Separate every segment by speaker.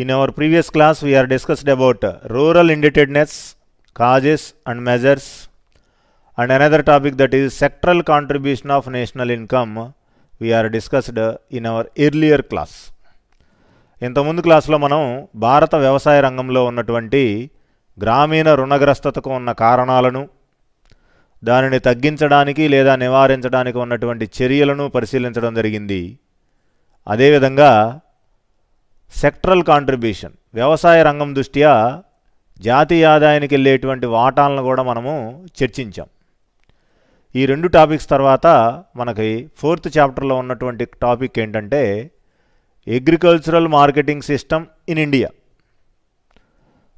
Speaker 1: In our previous class, we are discussed about rural indebtedness, causes and measures, and another topic that is sectoral contribution of national income. We are discussed in our earlier class. ఇంతకుముందు క్లాస్లో మనం భారత వ్యవసాయ రంగంలో ఉన్నటువంటి గ్రామీణ రుణగ్రస్తతకు ఉన్న కారణాలను, దానిని తగ్గించడానికి లేదా నివారించడానికి ఉన్నటువంటి చర్యలను పరిశీలించడం జరిగింది. అదేవిధంగా సెక్టరల్ కాంట్రిబ్యూషన్, వ్యవసాయ రంగం దృష్ట్యా జాతీయ ఆదాయానికి వెళ్ళేటువంటి వాటాలను కూడా మనము చర్చించాం. ఈ రెండు టాపిక్స్ తర్వాత మనకి 4th చాప్టర్లో ఉన్నటువంటి టాపిక్ ఏంటంటే agricultural marketing system in India.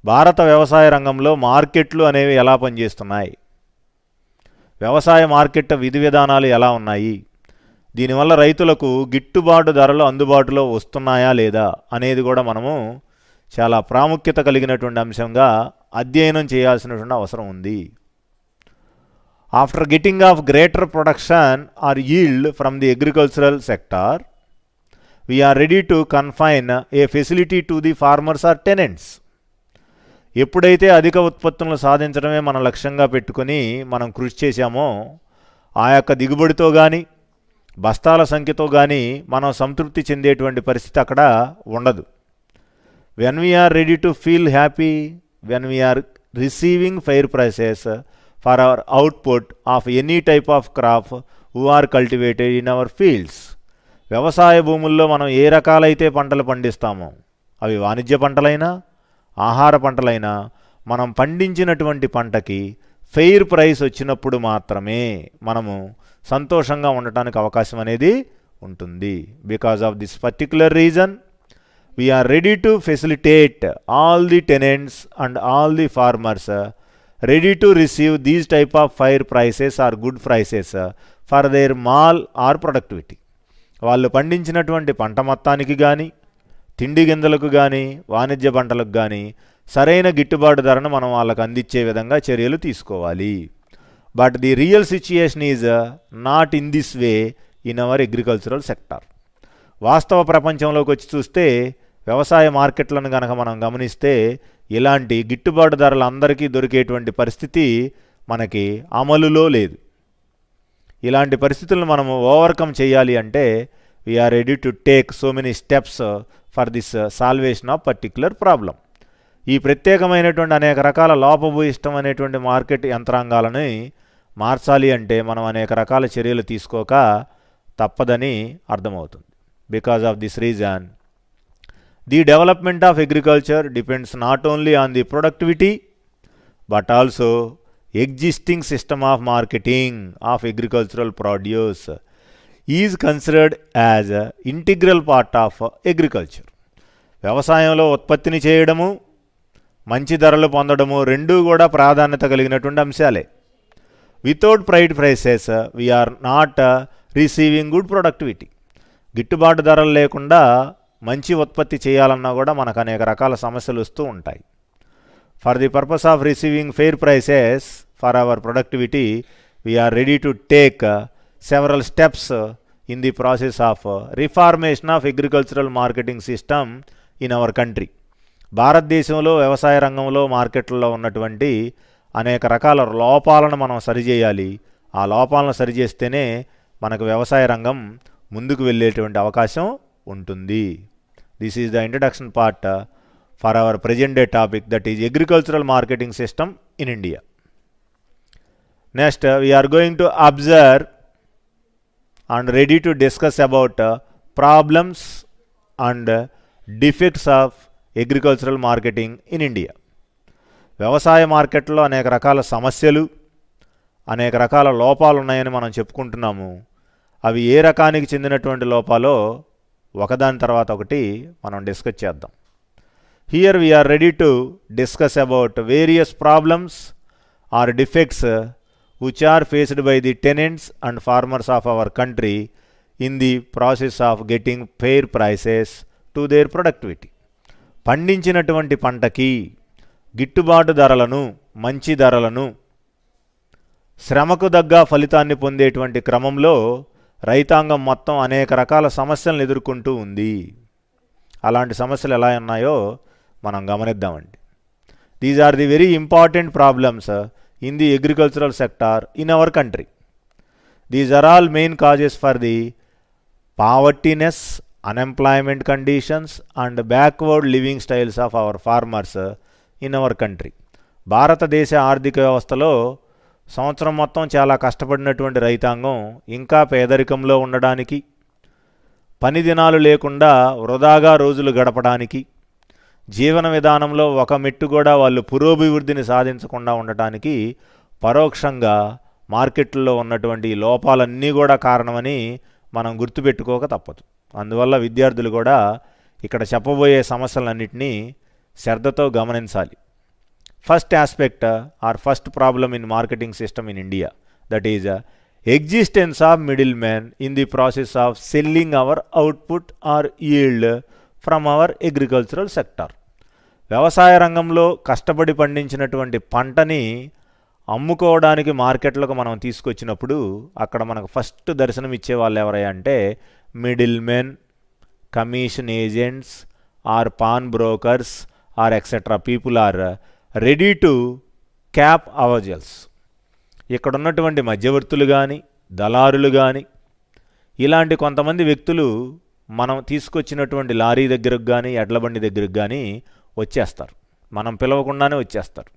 Speaker 1: భారత వ్యవసాయ రంగంలో మార్కెట్లు అనేవి ఎలా పనిచేస్తున్నాయి, వ్యవసాయ మార్కెట్ విధి విధానాలు ఎలా ఉన్నాయి, దీనివల్ల రైతులకు గిట్టుబాటు ధరలు అందుబాటులో వస్తున్నాయా లేదా అనేది కూడా మనము చాలా ప్రాముఖ్యత కలిగినటువంటి అంశంగా అధ్యయనం చేయాల్సినటువంటి అవసరం ఉంది. After getting of greater production or yield from the agricultural sector, we are ready to confine a facility to the farmers or tenants. ఎప్పుడైతే అధిక ఉత్పత్తులను సాధించడమే మన లక్ష్యంగా పెట్టుకొని మనం కృషి చేశామో, ఆ యొక్క దిగుబడితో కానీ బస్తాల సంఖ్యతో కానీ మనం సంతృప్తి చెందేటువంటి పరిస్థితి అక్కడ ఉండదు. When we are ready to feel happy, when we are receiving fair prices for our output of any type of crop who are cultivated in our fields. వ్యవసాయ భూముల్లో మనం ఏ రకాలైతే పంటలు పండిస్తామో, అవి వాణిజ్య పంటలైనా ఆహార పంటలైనా, మనం పండించినటువంటి పంటకి ఫెయిర్ ప్రైస్ వచ్చినప్పుడు మాత్రమే మనము సంతోషంగా ఉండటానికి అవకాశం అనేది ఉంటుంది. Because of this particular reason we are ready to facilitate all the tenants and all the farmers ready to receive these type of fair prices or good prices for their mall or productivity. వాళ్ళు పండించినటువంటి పంట మొత్తానికి కానీ, తిండి గింజలకు కానీ, వాణిజ్య పంటలకు కానీ సరైన గిట్టుబాటు ధరను మనం వాళ్ళకు అందించే విధంగా చర్యలు తీసుకోవాలి. But the real situation is not in this way in our agricultural sector. వాస్తవ ప్రపంచంలోకి వచ్చి చూస్తే, వ్యవసాయ మార్కెట్లను కనుక మనం గమనిస్తే, ఇలాంటి గిట్టుబాటు ధరలు అందరికీ దొరికేటువంటి పరిస్థితి మనకి అమలులో లేదు. ఇలాంటి పరిస్థితులను మనము ఓవర్కమ్ చేయాలి అంటే we are ready to take so many steps for this salvation of particular problem. ఈ ప్రత్యేకమైనటువంటి అనేక రకాల లోపభూయిష్టం అనేటువంటి మార్కెట్ యంత్రాంగాలని మార్చాలి అంటే మనం అనేక రకాల చర్యలు తీసుకోక తప్పదని అర్థమవుతుంది. Because of this reason the development of agriculture depends not only on the productivity but also existing system of marketing of agricultural produce is considered as an integral part of agriculture. వ్యవసాయంలో ఉత్పత్తిని చేయడము, మంచి ధరలు పొందడము రెండూ కూడా ప్రాధాన్యత కలిగినటువంటి అంశాలే. Without pride prices we are not receiving good productivity. గిట్టుబాటు ధరలు లేకుండా మంచి ఉత్పత్తి చేయాలన్నా కూడా మనకు అనేక రకాల సమస్యలు వస్తూ ఉంటాయి. For the purpose of receiving fair prices for our productivity, we are ready to take several steps in the process of reformation of agricultural marketing system in our country. భారతదేశంలో వ్యవసాయ రంగంలో మార్కెట్లలో ఉన్నటువంటి అనేక రకాల లోపాలను మనం సరిచేయాలి. ఆ లోపాలను సరిచేస్తేనే మనకు వ్యవసాయ రంగం ముందుకు వెళ్ళేటువంటి అవకాశం ఉంటుంది. This is the introduction part for our present day topic, that is agricultural marketing system in India. Next, we are going to observe and ready to discuss about problems and defects of agricultural marketing in India. వ్యవసాయ మార్కెట్లో అనేక రకాల సమస్యలు, అనేక రకాల లోపాలు ఉన్నాయని మనం చెప్పుకుంటున్నాము. అవి ఏ రకానికి చెందినటువంటి లోపాలో ఒకదాని తర్వాత ఒకటి మనం డిస్కస్ చేద్దాం. Here we are ready to discuss about various problems or defects which are faced by the tenants and farmers of our country in the process of getting fair prices to their productivity. పండించినటువంటి పంటకి గిట్టుబాటు ధరలను, మంచి ధరలను, శ్రమకు దగ్గ ఫలితాన్ని పొందేటువంటి క్రమంలో రైతాంగం మొత్తం అనేక రకాల సమస్యలను ఎదుర్కొంటూ ఉంది. అలాంటి సమస్యలు ఎలా ఉన్నాయో మనం గమనిద్దామండి. These are the very important problems in the agricultural sector in our country. These are all main causes for the povertyness, unemployment conditions and backward living styles of our farmers in our country. భారతదేశ ఆర్థిక వ్యవస్థలో సంవత్సరం మొత్తం చాలా కష్టపడినటువంటి రైతాంగం ఇంకా పేదరికంలో ఉండడానికి, పని దినాలు లేకుండా వృధాగా రోజులు గడపడానికి, జీవన విధానంలో ఒక మెట్టు కూడా వాళ్ళు పురోభివృద్ధిని సాధించకుండా ఉండటానికి పరోక్షంగా మార్కెట్లో ఉన్నటువంటి లోపాలన్నీ కూడా కారణమని మనం గుర్తుపెట్టుకోక తప్పదు. అందువల్ల విద్యార్థులు కూడా ఇక్కడ చెప్పబోయే సమస్యలన్నింటినీ శ్రద్ధతో గమనించాలి. First aspect or first problem in marketing system in India, that is existence of middle man in the process of selling our output or yield from our agricultural sector. వ్యవసాయ రంగంలో కష్టపడి పండించినటువంటి పంటని అమ్ముకోవడానికి మార్కెట్లకు మనం తీసుకొచ్చినప్పుడు అక్కడ మనకు ఫస్ట్ దర్శనం ఇచ్చే వాళ్ళు ఎవరయ్యా అంటే middle men, commission agents or pawn brokers or etcetera people are ready to cap అవజల్స్. ఇక్కడ ఉన్నటువంటి మధ్యవర్తులు కానీ, దళారులు కానీ, ఇలాంటి కొంతమంది వ్యక్తులు మనం తీసుకొచ్చినటువంటి లారీ దగ్గరకు కానీ, ఎడ్లబండి దగ్గరకు కానీ వచ్చేస్తారు. మనం పిలవకుండానే వచ్చేస్తారు.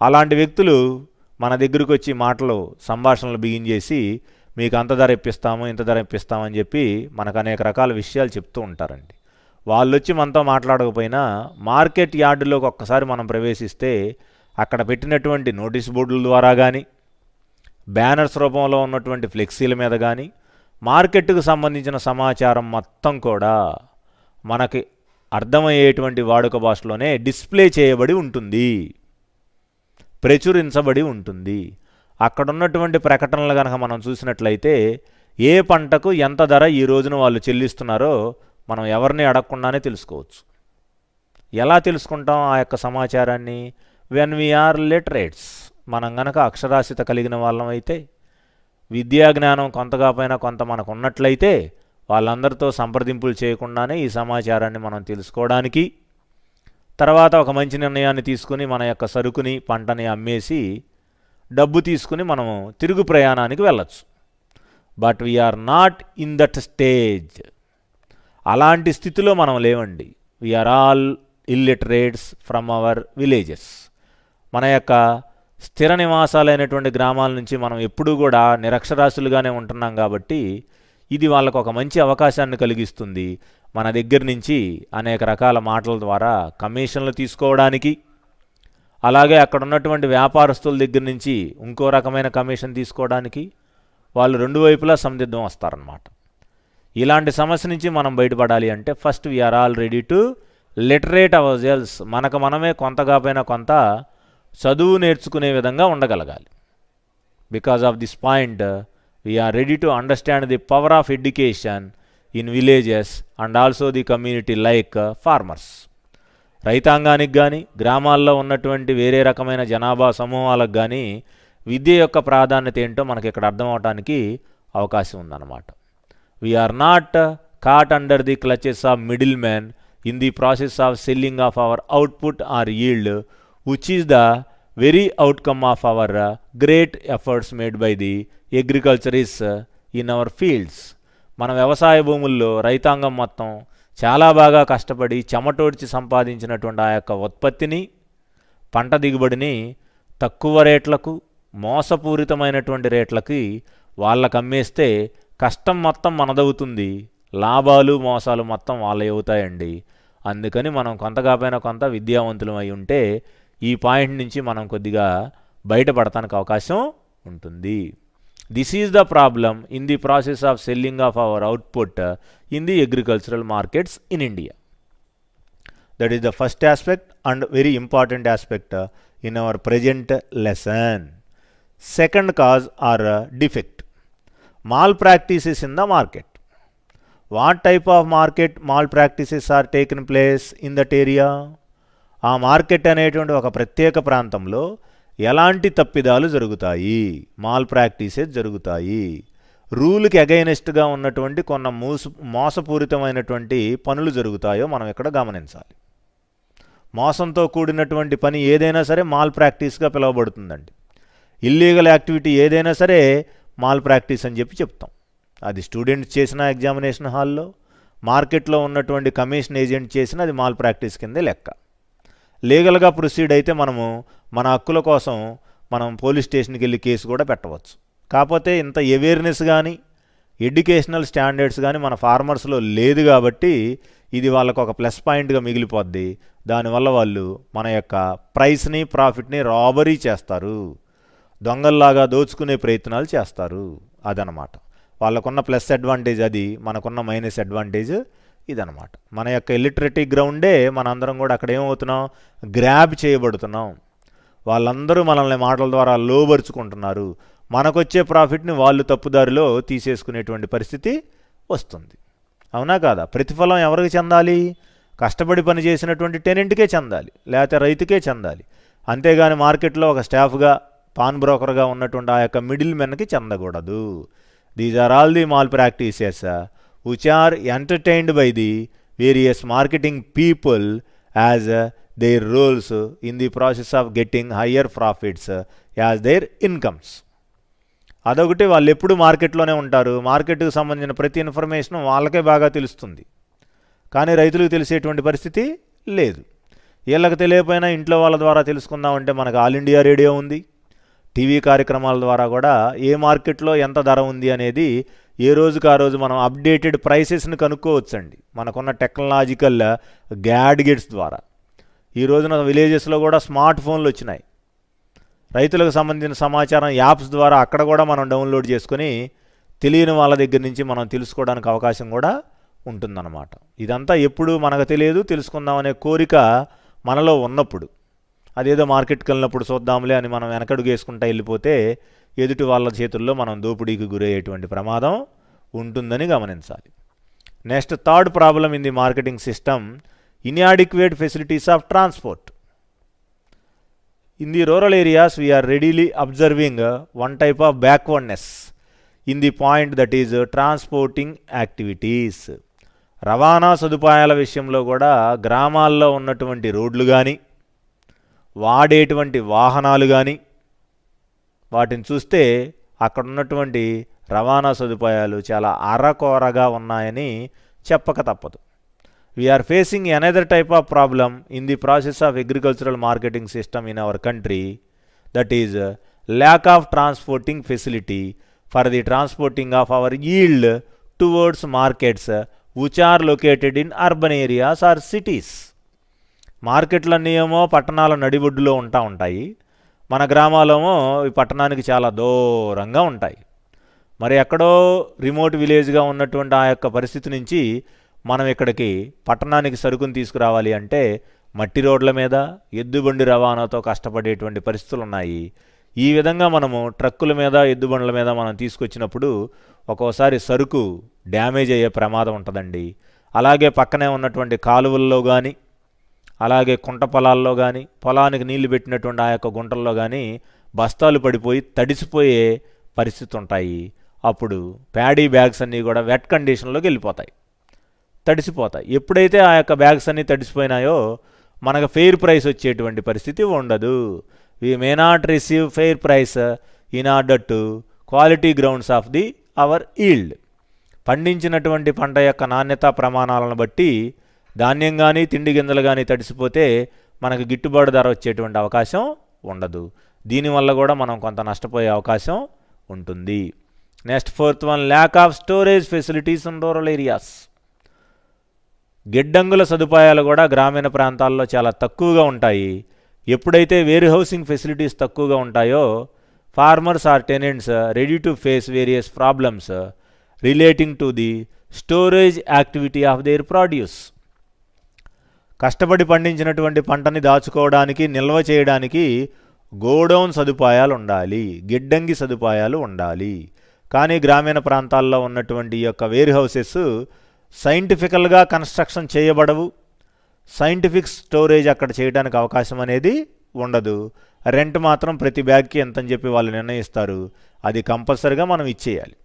Speaker 1: అలాంటి వ్యక్తులు మన దగ్గరకు వచ్చి మాటలు, సంభాషణలు బిగించేసి మీకు అంత ధర ఇప్పిస్తాము, ఇంత ధర ఇప్పిస్తామని చెప్పి మనకు అనేక రకాల విషయాలు చెప్తూ ఉంటారండి. వాళ్ళు వచ్చి మనతో మాట్లాడకపోయినా మార్కెట్ యార్డులోకి ఒక్కసారి మనం ప్రవేశిస్తే అక్కడ పెట్టినటువంటి నోటీస్ బోర్డుల ద్వారా కానీ, బ్యానర్స్ రూపంలో ఉన్నటువంటి ఫ్లెక్సీల మీద కానీ మార్కెట్కు సంబంధించిన సమాచారం మొత్తం కూడా మనకి అర్థమయ్యేటువంటి వాడుక భాషలోనే డిస్ప్లే చేయబడి ఉంటుంది, ప్రచురించబడి ఉంటుంది. అక్కడ ఉన్నటువంటి ప్రకటనలు కనుక మనం చూసినట్లయితే ఏ పంటకు ఎంత ధర ఈ రోజున వాళ్ళు చెల్లిస్తున్నారో మనం ఎవరిని అడగకుండానే తెలుసుకోవచ్చు. ఎలా తెలుసుకుంటాం ఆ యొక్క సమాచారాన్ని? వెన్ వీఆర్ లిటరేట్స్, మనం గనక అక్షరాస్యత కలిగిన వాళ్ళం అయితే, విద్యా జ్ఞానం కొంతగా పైన కొంత మనకు ఉన్నట్లయితే వాళ్ళందరితో సంప్రదింపులు చేయకుండానే ఈ సమాచారాన్ని మనం తెలుసుకోవడానికి, తర్వాత ఒక మంచి నిర్ణయాన్ని తీసుకుని మన యొక్క సరుకుని, పంటని అమ్మేసి డబ్బు తీసుకుని మనము తిరుగు ప్రయాణానికి వెళ్ళచ్చు. But we are not in that stage. అలాంటి స్థితిలో మనం లేవండి. We are all illiterates from our villages. మన యొక్క స్థిర నివాసాలైనటువంటి గ్రామాల నుంచి మనం ఎప్పుడూ కూడా నిరక్షరాస్యులుగానే ఉంటున్నాం కాబట్టి ఇది వాళ్ళకు ఒక మంచి అవకాశాన్ని కలిగిస్తుంది. మన దగ్గర నుంచి అనేక రకాల మాటల ద్వారా కమిషన్లు తీసుకోవడానికి, అలాగే అక్కడ ఉన్నటువంటి వ్యాపారస్తుల దగ్గర నుంచి ఇంకో రకమైన కమిషన్ తీసుకోవడానికి వాళ్ళు రెండు వైపులా సందిగ్ధం వస్తారనమాట. ఇలాంటి సమస్య నుంచి మనం బయటపడాలి అంటే first we are all ready to literate ourselves. మనకు మనమే కొంతగా పైన కొంత చదువు నేర్చుకునే విధంగా ఉండగలగాలి. Because of this point we are ready to understand the power of education in villages and also the community like farmers. రైతాంగానికి కానీ, గ్రామాల్లో ఉన్నటువంటి వేరే రకమైన జనాభా సమూహాలకు కానీ విద్య యొక్క ప్రాధాన్యత ఏంటో మనకి ఇక్కడ అర్థం అవడానికి అవకాశం ఉందన్నమాట. We are not caught under the clutches of middle man in the process of selling of our output or yield which is the very outcome of our great efforts made by the agriculturist in our fields. మన వ్యవసాయ భూముల్లో రైతాంగం మొత్తం చాలా బాగా కష్టపడి చెమటోడ్చి సంపాదించినటువంటి ఆ యొక్క ఉత్పత్తిని, పంట దిగుబడిని తక్కువ రేట్లకు, మోసపూరితమైనటువంటి రేట్లకి వాళ్ళకు అమ్మేస్తే కష్టం మొత్తం మనదవుతుంది, లాభాలు మోసాలు మొత్తం వాళ్ళే అవుతాయండి. అందుకని మనం కొంతగా పైన కొంత విద్యావంతులం అయి ఉంటే ఈ పాయింట్ నుంచి మనం కొద్దిగా బయటపడటానికి అవకాశం ఉంటుంది. This is the problem in the process of selling of our output in the agricultural markets in India. That is the first aspect and very important aspect in our present lesson. Second cause or defect, malpractices in the market. What type of market malpractices are taken place in that area? ఆ market అనేటువంటి ఒక ప్రత్యేక ప్రాంతంలో ఎలాంటి తప్పిదాలు జరుగుతాయి, mall practices జరుగుతాయి. రూల్కి అగైనెస్ట్గా ఉన్నటువంటి కొన్ని మోసపూరితమైనటువంటి పనులు జరుగుతాయో మనం ఇక్కడ గమనించాలి. మోసంతో కూడినటువంటి పని ఏదైనా సరే మాల్ ప్రాక్టీస్గా పిలువబడుతుందండి. ఇల్లీగల్ యాక్టివిటీ ఏదైనా సరే మాల్ ప్రాక్టీస్ అని చెప్తాం. అది స్టూడెంట్స్ చేసిన ఎగ్జామినేషన్ హాల్లో, మార్కెట్లో ఉన్నటువంటి కమిషన్ ఏజెంట్ చేసిన అది మాల్ ప్రాక్టీస్ కిందే లెక్క. లీగల్గా ప్రొసీడ్ అయితే మనము మన హక్కుల కోసం మనం పోలీస్ స్టేషన్కి వెళ్ళి కేసు కూడా పెట్టవచ్చు. కాకపోతే ఇంత అవేర్నెస్ కానీ ఎడ్యుకేషనల్ స్టాండర్డ్స్ కానీ మన ఫార్మర్స్లో లేదు కాబట్టి ఇది వాళ్ళకు ఒక ప్లస్ పాయింట్గా మిగిలిపోద్ది. దానివల్ల వాళ్ళు మన యొక్క ప్రైస్ని ప్రాఫిట్ని రాబరీ చేస్తారు, దొంగల్లాగా దోచుకునే ప్రయత్నాలు చేస్తారు. అదనమాట వాళ్ళకున్న ప్లస్ అడ్వాంటేజ్, అది మనకున్న మైనస్ అడ్వాంటేజ్ ఇదనమాట. మన యొక్క ఇల్లిటరేటివ్ గ్రౌండే మనందరం కూడా అక్కడ ఏమవుతున్నాం, గ్రాబ్ చేయబడుతున్నాం. వాళ్ళందరూ మనల్ని మాటల ద్వారా లోబరుచుకుంటున్నారు. మనకొచ్చే ప్రాఫిట్ని వాళ్ళు తప్పుదారిలో తీసేసుకునేటువంటి పరిస్థితి వస్తుంది. అవునా కాదా? ప్రతిఫలం ఎవరికి చెందాలి? కష్టపడి పని చేసినటువంటి టెనెంట్కే చెందాలి, లేకపోతే రైతుకే చెందాలి. అంతేగాని మార్కెట్లో ఒక స్టాఫ్గా పాన్ బ్రోకర్గా ఉన్నటువంటి ఆ యొక్క మిడిల్ మెన్కి చెందకూడదు. These are all the malpractices which are entertained by the various marketing people as their roles in the process of getting higher profits as their incomes. అదొకటి, వాళ్ళు ఎప్పుడు మార్కెట్లోనే ఉంటారు. మార్కెట్కి సంబంధించిన ప్రతి ఇన్ఫర్మేషన్ వాళ్ళకే బాగా తెలుస్తుంది, కానీ రైతులకు తెలిసేటువంటి పరిస్థితి లేదు. వీళ్ళకి తెలియకపోయినా ఇంట్లో వాళ్ళ ద్వారా తెలుసుకుందామంటే మనకు ఆల్ ఇండియా రేడియో ఉంది, టీవీ కార్యక్రమాల ద్వారా కూడా ఏ మార్కెట్లో ఎంత ధర ఉంది అనేది ఏ రోజుకి ఆ రోజు మనం అప్డేటెడ్ ప్రైసెస్ని కనుక్కోవచ్చండి మనకున్న టెక్నాలజికల్ గ్యాడ్గెట్స్ ద్వారా. ఈ రోజున విలేజెస్లో కూడా స్మార్ట్ ఫోన్లు వచ్చినాయి. రైతులకు సంబంధించిన సమాచారం యాప్స్ ద్వారా అక్కడ కూడా మనం డౌన్లోడ్ చేసుకొని తెలియని వాళ్ళ దగ్గర నుంచి మనం తెలుసుకోవడానికి అవకాశం కూడా ఉంటుందన్నమాట. ఇదంతా ఎప్పుడు మనకు తెలియదు, తెలుసుకుందామనే కోరిక మనలో ఉన్నప్పుడు, అదేదో మార్కెట్కి వెళ్ళినప్పుడు చూద్దాంలే అని మనం వెనకడుగు వేసుకుంటూ వెళ్ళిపోతే ఎదుటి వాళ్ళ చేతుల్లో మనం దోపిడీకి గురయ్యేటువంటి ప్రమాదం ఉంటుందని గమనించాలి. Next, third problem in the marketing system, inadequate facilities of transport. In the rural areas we are readily observing one type of backwardness in the point that is transporting activities. రవాణా సదుపాయాల విషయంలో కూడా గ్రామాల్లో ఉన్నటువంటి రోడ్లు కానీ వాడేటువంటి వాహనాలు కానీ వాటిని చూస్తే అక్కడ ఉన్నటువంటి రవాణా సదుపాయాలు చాలా అరకొరగా ఉన్నాయని చెప్పక తప్పదు. We are facing another type of problem in the process of agricultural marketing system in our country, that is lack of transporting facility for the transporting of our yield towards markets which are located in urban areas or cities. మార్కెట్లన్నీ ఏమో పట్టణాల నడిబొడ్డులో ఉంటాయి, మన గ్రామాలేమో ఈ పట్టణానికి చాలా దూరంగా ఉంటాయి. మరి ఎక్కడో రిమోట్ విలేజ్గా ఉన్నటువంటి ఆ యొక్క పరిస్థితి నుంచి మనం ఇక్కడికి పట్టణానికి సరుకుని తీసుకురావాలి అంటే మట్టి రోడ్ల మీద ఎద్దుబండి రవాణాతో కష్టపడేటువంటి పరిస్థితులు ఉన్నాయి. ఈ విధంగా మనము ట్రక్కుల మీద ఎద్దుబండ్ల మీద మనం తీసుకొచ్చినప్పుడు ఒక్కోసారి సరుకు డ్యామేజ్ అయ్యే ప్రమాదం ఉంటుందండి. అలాగే పక్కనే ఉన్నటువంటి కాలువల్లో కానీ అలాగే కుంట పొలాల్లో కానీ పొలానికి నీళ్లు పెట్టినటువంటి ఆ యొక్క గుంటల్లో కానీ బస్తాలు పడిపోయి తడిసిపోయే పరిస్థితి ఉంటాయి. అప్పుడు ప్యాడీ బ్యాగ్స్ అన్నీ కూడా వెట్ కండిషన్లోకి వెళ్ళిపోతాయి, తడిసిపోతాయి. ఎప్పుడైతే ఆ యొక్క బ్యాగ్స్ అన్నీ తడిసిపోయినాయో మనకు ఫెయిర్ ప్రైస్ వచ్చేటువంటి పరిస్థితి ఉండదు. We may not receive fair price in order to quality grounds of the our yield. పండించినటువంటి పంట యొక్క నాణ్యతా ప్రమాణాలను బట్టి ధాన్యం కానీ తిండి గింజలు కానీ తడిసిపోతే మనకు గిట్టుబాటు ధర వచ్చేటువంటి అవకాశం ఉండదు. దీనివల్ల కూడా మనం కొంత నష్టపోయే అవకాశం ఉంటుంది. Next, fourth one, lack of storage facilities in rural areas. గిడ్డంగుల సదుపాయాలు కూడా గ్రామీణ ప్రాంతాల్లో చాలా తక్కువగా ఉంటాయి. ఎప్పుడైతే వేర్ హౌసింగ్ ఫెసిలిటీస్ తక్కువగా ఉంటాయో farmers are tenants ready to face various problems relating to the storage activity of their produce. కష్టపడి పండించినటువంటి పంటని దాచుకోవడానికి, నిల్వ చేయడానికి గోడౌన్ సదుపాయాలు ఉండాలి, గిడ్డంగి సదుపాయాలు ఉండాలి. కానీ గ్రామీణ ప్రాంతాల్లో ఉన్నటువంటి ఈ యొక్క వేర్ హౌసెస్ సైంటిఫికల్గా కన్స్ట్రక్షన్ చేయబడవు, సైంటిఫిక్ స్టోరేజ్ అక్కడ చేయడానికి అవకాశం అనేది ఉండదు. రెంట్ మాత్రం ప్రతి బ్యాగ్కి ఎంతని చెప్పి వాళ్ళు నిర్ణయిస్తారు, అది కంపల్సరీగా మనం ఇచ్చేయాలి.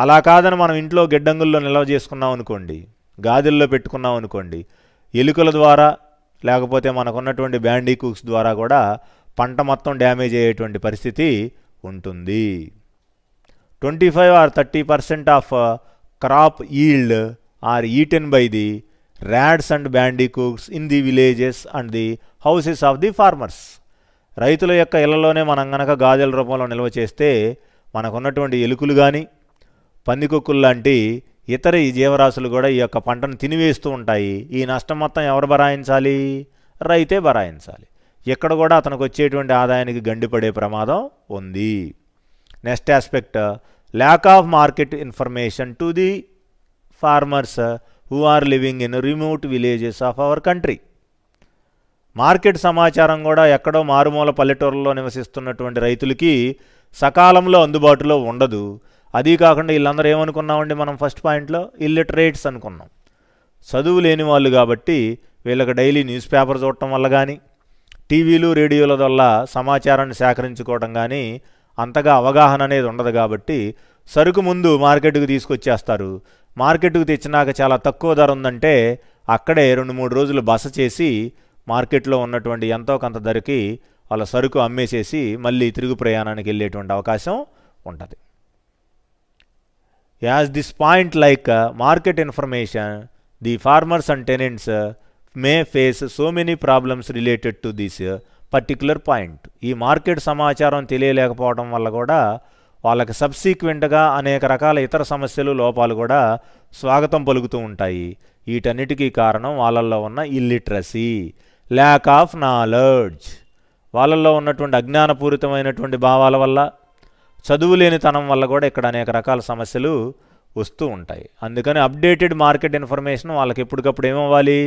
Speaker 1: అలా కాదని మనం ఇంట్లో గిడ్డంగుల్లో నిల్వ చేసుకున్నాం అనుకోండి, గాదిల్లో పెట్టుకున్నాం అనుకోండి, ఎలుకల ద్వారా లేకపోతే మనకున్నటువంటి బ్యాండీకూక్స్ ద్వారా కూడా పంట మొత్తం డ్యామేజ్ అయ్యేటువంటి పరిస్థితి ఉంటుంది. 25 or 30% of crop yield are eaten by the rats and bandicoots in the villages and the houses of the farmers. రైతుల యొక్క ఇళ్లలోనే మనం గనక గాజుల రూపంలో నిల్వ చేస్తే మనకున్నటువంటి ఎలుకలు కానీ పందికొక్కులు లాంటి ఇతర ఈ జీవరాశులు కూడా ఈ యొక్క పంటను తినివేస్తూ ఉంటాయి. ఈ నష్టం మొత్తం ఎవరు భరాయించాలి? రైతే భరాయించాలి. ఇక్కడ కూడా అతనికి వచ్చేటువంటి ఆదాయానికి గండిపడే ప్రమాదం ఉంది. Next aspect, lack of market information to the farmers who are living in remote villages of our country. Market సమాచారం కూడా ఎక్కడో మారుమూల పల్లెటూరులో నివసిస్తున్నటువంటి రైతులకి సకాలంలో అందుబాటులో ఉండదు. అదీ కాకుండా వీళ్ళందరూ ఏమనుకున్నామండి మనం ఫస్ట్ పాయింట్లో? ఇల్లిటరేట్స్ అనుకున్నాం, చదువు లేని వాళ్ళు. కాబట్టి వీళ్ళకి డైలీ న్యూస్ పేపర్ చూడటం వల్ల కానీ టీవీలు రేడియోల వల్ల సమాచారాన్ని సేకరించుకోవడం కానీ అంతగా అవగాహన అనేది ఉండదు. కాబట్టి సరుకు ముందు మార్కెట్కు తీసుకొచ్చేస్తారు. మార్కెట్కు తెచ్చినాక చాలా తక్కువ ధర ఉందంటే అక్కడే 2-3 రోజులు బస చేసి మార్కెట్లో ఉన్నటువంటి ఎంతో కొంత ధరకి వాళ్ళ సరుకు అమ్మేసేసి మళ్ళీ తిరుగు ప్రయాణానికి వెళ్ళేటువంటి అవకాశం ఉంటుంది. As this point like market information, the farmers and tenants May face so many problems related to this particular point. ఈ మార్కెట్ సమాచారం తెలియలేకపోవడం వల్ల కూడా వాళ్ళకి సబ్సీక్వెంట్గా అనేక రకాల ఇతర సమస్యలు, లోపాలు కూడా స్వాగతం పలుకుతూ ఉంటాయి. వీటన్నిటికీ కారణం వాళ్ళల్లో ఉన్న ఇల్లిటరసీ, ల్యాక్ ఆఫ్ నాలెడ్జ్. వాళ్ళల్లో ఉన్నటువంటి అజ్ఞానపూరితమైనటువంటి భావాల వల్ల, చదువులేనితనం వల్ల కూడా ఇక్కడ అనేక రకాల సమస్యలు వస్తూ ఉంటాయి. అందుకని అప్డేటెడ్ మార్కెట్ ఇన్ఫర్మేషన్ వాళ్ళకి ఎప్పటికప్పుడు ఏమవ్వాలి?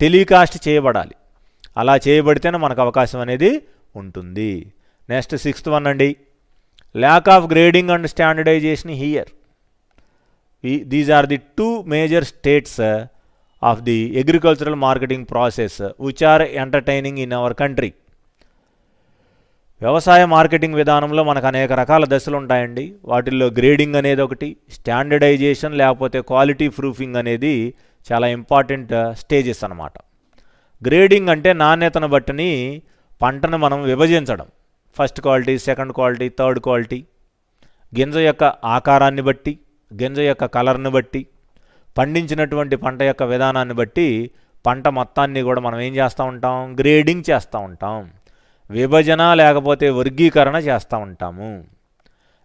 Speaker 1: టెలికాస్ట్ చేయబడాలి. అలా చేయబడితేనే మనకు అవకాశం అనేది ఉంటుంది. నెక్స్ట్ 6th వన్ అండి, lack of grading and standardization here. These are the 2 major states of the agricultural marketing process which are entertaining in our country. వ్యవసాయ మార్కెటింగ్ విధానంలో మనకు అనేక రకాల దశలు ఉంటాయండి. వాటిల్లో గ్రేడింగ్ అనేది ఒకటి, స్టాండర్డైజేషన్ లేకపోతే క్వాలిటీ ప్రూఫింగ్ అనేది చాలా ఇంపార్టెంట్ స్టేజెస్ అన్నమాట. గ్రేడింగ్ అంటే నాణ్యతను బట్టిని పంటను మనం విభజించడం. First quality, second quality, third quality. గింజ యొక్క ఆకారాన్ని బట్టి, గింజ యొక్క కలర్ని బట్టి, పండించినటువంటి పంట యొక్క విధానాన్ని బట్టి పంట మొత్తాన్ని కూడా మనం ఏం చేస్తూ ఉంటాం? గ్రేడింగ్ చేస్తూ ఉంటాం. విభజన లేకపోతే వర్గీకరణ చేస్తూ ఉంటాము.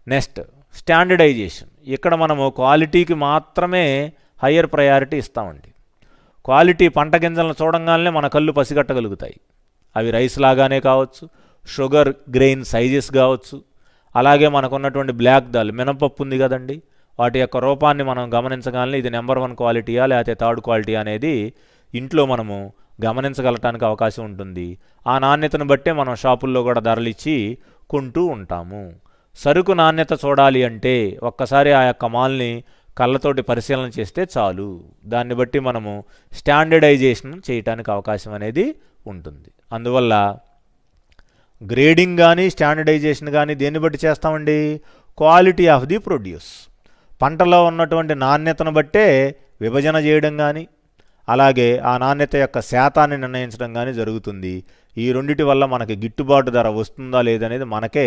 Speaker 1: Next standardization. ఇక్కడ మనము క్వాలిటీకి మాత్రమే హయ్యర్ ప్రయారిటీ ఇస్తామండి. క్వాలిటీ పంట గింజలను చూడంగానే మన కళ్ళు పసిగట్టగలుగుతాయి. అవి రైస్ లాగానే కావచ్చు, షుగర్ గ్రెయిన్ సైజెస్ కావచ్చు, అలాగే మనకున్నటువంటి బ్లాక్ దాల్ మినపప్పు ఉంది కదండి, వాటి యొక్క రూపాన్ని మనం గమనించగానే ఇది నెంబర్ 1 క్వాలిటీయా లేకపోతే థర్డ్ క్వాలిటీ అనేది ఇంట్లో మనము గమనించగలటానికి అవకాశం ఉంటుంది. ఆ నాణ్యతను బట్టే మనం షాపుల్లో కూడా ధరలు ఇచ్చి కొంటూ ఉంటాము. సరుకు నాణ్యత చూడాలి అంటే ఒక్కసారి ఆ యొక్క మాల్ని కళ్ళతోటి పరిశీలన చేస్తే చాలు. దాన్ని బట్టి మనము స్టాండర్డైజేషన్ చేయటానికి అవకాశం అనేది ఉంటుంది. అందువల్ల గ్రేడింగ్ కానీ స్టాండర్డైజేషన్ కానీ దేన్ని బట్టి చేస్తామండి? Quality of the produce. పంటలో ఉన్నటువంటి నాణ్యతను బట్టే విభజన చేయడం కానీ అలాగే ఆ నాణ్యత యొక్క శాతాన్ని నిర్ణయించడం కానీ జరుగుతుంది. ఈ రెండిటి వల్ల మనకి గిట్టుబాటు ధర వస్తుందా లేదనేది మనకే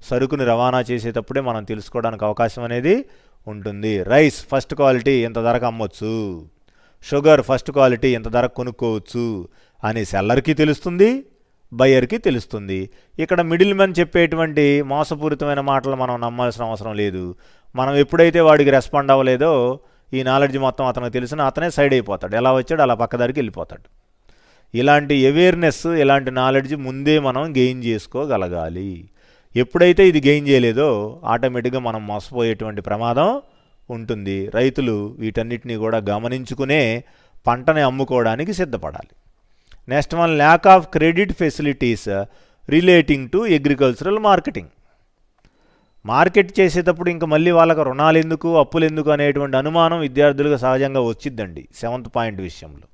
Speaker 1: సరుకుని రవాణా చేసేటప్పుడే మనం తెలుసుకోవడానికి అవకాశం అనేది ఉంటుంది. రైస్ ఫస్ట్ క్వాలిటీ ఇంత ధరకు అమ్మొచ్చు, షుగర్ ఫస్ట్ క్వాలిటీ ఇంత ధరకు కొనుక్కోవచ్చు అని సెల్లర్కి తెలుస్తుంది, బయ్యర్కి తెలుస్తుంది. ఇక్కడ మిడిల్ మెన్ చెప్పేటువంటి మోసపూరితమైన మాటలు మనం నమ్మాల్సిన అవసరం లేదు. మనం ఎప్పుడైతే వాడికి రెస్పాండ్ అవ్వలేదో ఈ నాలెడ్జ్ మొత్తం అతనికి తెలిసిన అతనే సైడ్ అయిపోతాడు. ఎలా వచ్చాడు అలా పక్కదారికి వెళ్ళిపోతాడు. ఇలాంటి అవేర్నెస్, ఇలాంటి నాలెడ్జ్ ముందే మనం గెయిన్ చేసుకోగలగాలి. ఎప్పుడైతే ఇది గెయిన్ చేయలేదో ఆటోమేటిక్గా మనం మోసపోయేటువంటి ప్రమాదం ఉంటుంది. రైతులు వీటన్నిటిని కూడా గమనించుకునే పంటని అమ్ముకోవడానికి సిద్ధపడాలి. Next one, lack of credit facilities relating to agricultural marketing. Market చేసేటప్పుడు ఇంకా మళ్ళీ వాళ్ళకి రుణాలు ఎందుకు, అప్పులు ఎందుకు అనేటువంటి అనుమానం విద్యార్థులకు సహజంగా వచ్చిద్దండి. 7th పాయింట్ విషయంలో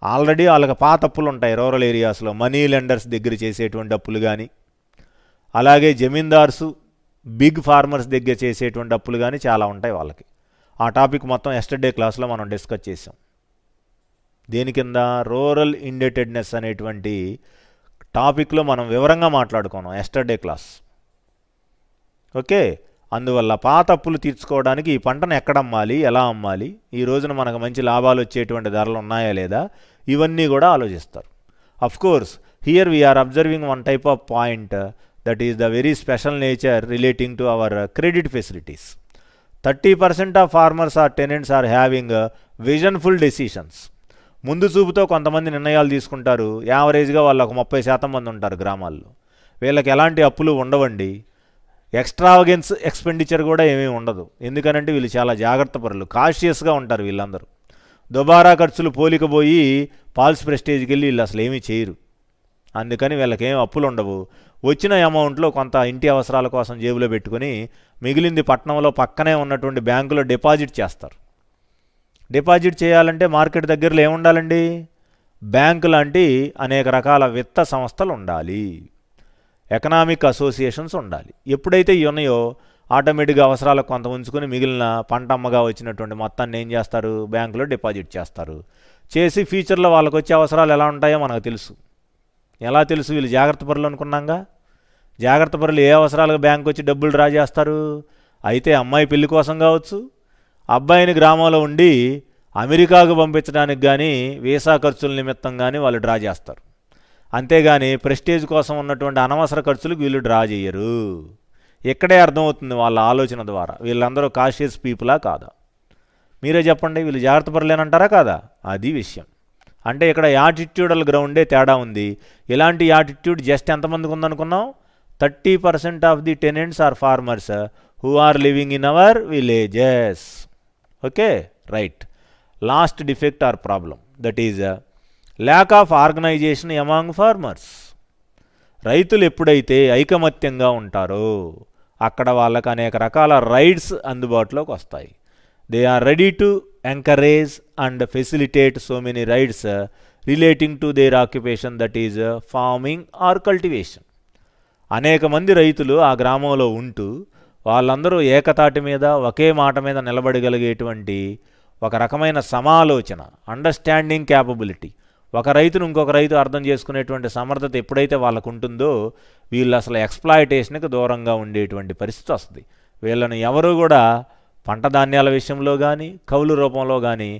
Speaker 1: ఆల్రెడీ వాళ్ళకి పాత అప్పులు ఉంటాయి. రూరల్ ఏరియాస్లో మనీ లెండర్స్ దగ్గర చేసేటువంటి అప్పులు కానీ, అలాగే జమీందార్సు బిగ్ ఫార్మర్స్ దగ్గర చేసేటువంటి అప్పులు కానీ చాలా ఉంటాయి వాళ్ళకి. ఆ టాపిక్ మొత్తం ఎస్టర్డే క్లాస్లో మనం డిస్కస్ చేసాం. దేని కింద? రూరల్ ఇండెటెడ్నెస్ అనేటువంటి టాపిక్లో మనం వివరంగా మాట్లాడుకున్నాం ఎస్టర్డే క్లాస్. ఓకే, అందువల్ల పాత అప్పులు తీర్చుకోవడానికి ఈ పంటను ఎక్కడ అమ్మాలి, ఎలా అమ్మాలి, ఈ రోజున మనకు మంచి లాభాలు వచ్చేటువంటి ధరలు ఉన్నాయా లేదా, ఇవన్నీ కూడా ఆలోచిస్తారు. Of course here we are observing one type of point, that is the very special nature relating to our credit facilities. 30% of farmers are tenants are having visionful decisions. ముందు చూపుతో కొంతమంది నిర్ణయాలు తీసుకుంటారు. యావరేజ్గా వాళ్ళు ఒక 30% మంది ఉంటారు గ్రామాల్లో. వీళ్ళకి ఎలాంటి అప్పులు ఉండవండి. ఎక్స్ట్రావగెన్స్ ఎక్స్పెండిచర్ కూడా ఏమీ ఉండదు. ఎందుకనంటే వీళ్ళు చాలా జాగ్రత్త పరులు, కాషియస్గా ఉంటారు వీళ్ళందరూ. దుబారా ఖర్చులు పోలికపోయి పాల్స్ ప్రెస్టేజ్కి వెళ్ళి వీళ్ళు అసలు ఏమీ చేయరు. అందుకని వీళ్ళకి ఏం అప్పులు ఉండవు. వచ్చిన అమౌంట్లో కొంత ఇంటి అవసరాల కోసం జేబులో పెట్టుకుని మిగిలింది పట్టణంలో పక్కనే ఉన్నటువంటి బ్యాంకులో డిపాజిట్ చేస్తారు. డిపాజిట్ చేయాలంటే మార్కెట్ దగ్గరలో ఏముండాలండి? బ్యాంకు లాంటి అనేక రకాల విత్త సంస్థలు ఉండాలి, ఎకనామిక్ అసోసియేషన్స్ ఉండాలి. ఎప్పుడైతే ఉన్నాయో ఆటోమేటిక్గా అవసరాలకు కొంత ఉంచుకొని మిగిలిన పంట అమ్మగా వచ్చినటువంటి మొత్తాన్ని ఏం చేస్తారు? బ్యాంకులో డిపాజిట్ చేస్తారు. చేసి ఫ్యూచర్లో వాళ్ళకు వచ్చే అవసరాలు ఎలా ఉంటాయో మనకు తెలుసు. ఎలా తెలుసు? వీళ్ళు జాగ్రత్త పరులు అనుకున్నాగా. జాగ్రత్త పరులు ఏ అవసరాలకు బ్యాంకు వచ్చి డబ్బులు డ్రా చేస్తారు? అయితే అమ్మాయి పెళ్లి కోసం కావచ్చు, అబ్బాయిని గ్రామంలో ఉండి అమెరికాకు పంపించడానికి కానీ వీసా ఖర్చుల నిమిత్తం కానీ వాళ్ళు డ్రా చేస్తారు. అంతేగాని ప్రెస్టేజ్ కోసం ఉన్నటువంటి అనవసర ఖర్చులకు వీళ్ళు డ్రా చేయరు. ఇక్కడే అర్థమవుతుంది వాళ్ళ ఆలోచన ద్వారా వీళ్ళందరూ కాషియస్ పీపులా కాదా? మీరే చెప్పండి. వీళ్ళు జాగ్రత్త పరులేనంటారా కాదా? అది విషయం. అంటే ఇక్కడ యాటిట్యూడల్ గ్రౌండే తేడా ఉంది. ఇలాంటి యాటిట్యూడ్ జస్ట్ ఎంతమందికి ఉందనుకున్నాం? 30% of the tenants or farmers who are living in our villages. Okay, right. Last defect or problem, that is lack of organization among farmers. రైతులు ఎప్పుడైతే ఐకమత్యంగా ఉంటారో అక్కడ వాళ్ళకు అనేక రకాల రైట్స్ అందుబాటులోకి వస్తాయి. They are ready to encourage and facilitate so many rights relating to their occupation, that is farming or cultivation. అనేక మంది రైతులు ఆ గ్రామంలో ఉంటూ వాళ్ళందరూ ఏకతాటి మీద ఒకే మాట మీద నిలబడగలిగేటువంటి ఒక రకమైన సమాలోచన, అండర్స్టాండింగ్ క్యాపబిలిటీ, ఒక రైతును ఇంకొక రైతు అర్థం చేసుకునేటువంటి సమర్థత ఎప్పుడైతే వాళ్ళకు ఉంటుందో వీళ్ళు అసలు ఎక్స్ప్లాయిటేషన్కి దూరంగా ఉండేటువంటి పరిస్థితి వస్తుంది. వీళ్ళని ఎవరు కూడా పంట ధాన్యాల విషయంలో కానీ కౌలు రూపంలో కానీ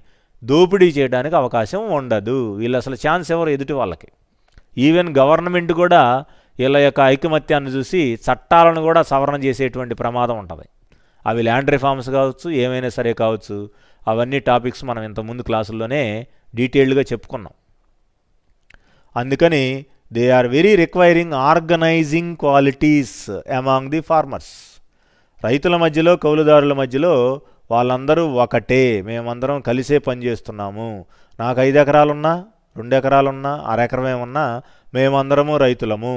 Speaker 1: దోపిడీ చేయడానికి అవకాశం ఉండదు. వీళ్ళు అసలు ఛాన్స్ ఎవరు ఎదుటి వాళ్ళకి. ఈవెన్ గవర్నమెంట్ కూడా వీళ్ళ యొక్క ఐకమత్యాన్ని చూసి చట్టాలను కూడా సవరణ చేసేటువంటి ప్రమాదం ఉంటుంది. అవి ల్యాండ్ రిఫార్మ్స్ కావచ్చు, ఏమైనా సరే కావచ్చు. అవన్నీ టాపిక్స్ మనం ఇంతకుముందు క్లాసుల్లోనే డీటెయిల్డ్గా చెప్పుకున్నాం. అందుకని they are very requiring organizing qualities among the farmers. రైతుల మధ్యలో కౌలుదారుల మధ్యలో వాళ్ళందరూ ఒకటే, మేమందరం కలిసే పనిచేస్తున్నాము. నాకు 5 ఎకరాలున్నా 2 ఎకరాలున్నా 1/2 ఎకరమే ఉన్నా మేమందరము రైతులము,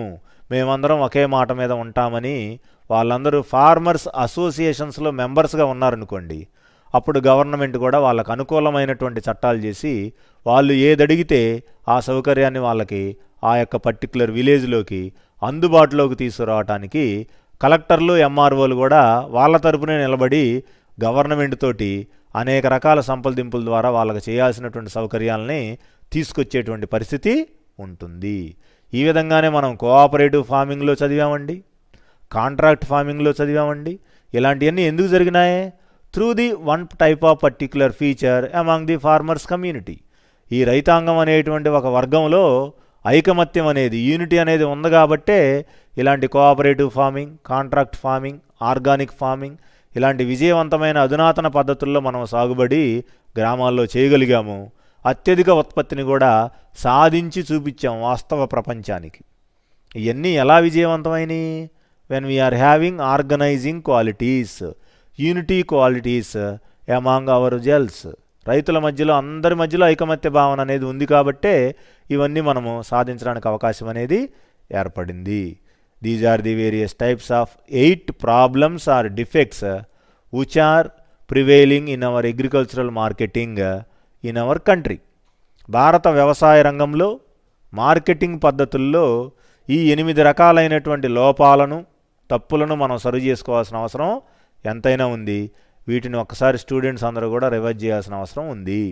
Speaker 1: మేమందరం ఒకే మాట మీద ఉంటామని వాళ్ళందరూ ఫార్మర్స్ అసోసియేషన్స్లో మెంబర్స్గా ఉన్నారనుకోండి, అప్పుడు గవర్నమెంట్ కూడా వాళ్ళకు అనుకూలమైనటువంటి చట్టాలు చేసి వాళ్ళు ఏదడిగితే ఆ సౌకర్యాన్ని వాళ్ళకి ఆ యొక్క పర్టిక్యులర్ విలేజ్లోకి అందుబాటులోకి తీసుకురావడానికి కలెక్టర్లు, ఎంఆర్ఓలు కూడా వాళ్ళ తరపునే నిలబడి గవర్నమెంట్ తోటి అనేక రకాల సంప్రదింపుల ద్వారా వాళ్ళకి చేయాల్సినటువంటి సౌకర్యాలని తీసుకొచ్చేటువంటి పరిస్థితి ఉంటుంది. ఈ విధంగానే మనం కోఆపరేటివ్ ఫార్మింగ్లో చదివామండి, కాంట్రాక్ట్ ఫార్మింగ్లో చదివామండి. ఇలాంటివన్నీ ఎందుకు జరిగినాయి? Through the one type of particular feature among the farmers community. ఈ రైతాంగం అనేటువంటి ఒక వర్గంలో ఐకమత్యం అనేది, యూనిటీ అనేది ఉంది కాబట్టే ఇలాంటి cooperative farming, contract farming, organic farming ఇలాంటి విజయవంతమైన అధునాతన పద్ధతుల్లో మనం సాగుబడి గ్రామాల్లో చేయగలిగాము. అత్యధిక ఉత్పత్తిని కూడా సాధించి చూపించాం వాస్తవ ప్రపంచానికి. ఇవన్నీ ఎలా విజయవంతమైనవి? When we are having organising qualities, unity qualities among ourselves. రైతుల మధ్యలో అందరి మధ్యలో ఐకమత్య భావన అనేది ఉంది కాబట్టే ఇవన్నీ మనము సాధించడానికి అవకాశం అనేది ఏర్పడింది. These are the various types of 8 problems or defects which are prevailing in our agricultural marketing in our country. భారత వ్యవసాయ రంగంలో మార్కెటింగ్ పద్ధతుల్లో ఈ 8 రకాలైనటువంటి లోపాలను తప్పులను మనం సరి చేసుకోవాల్సిన అవసరం ఎంతైనా ఉంది. వీటిని ఒక్కసారి స్టూడెంట్స్ అందరూ కూడా రివైజ్ చేయాల్సిన అవసరం ఉంది.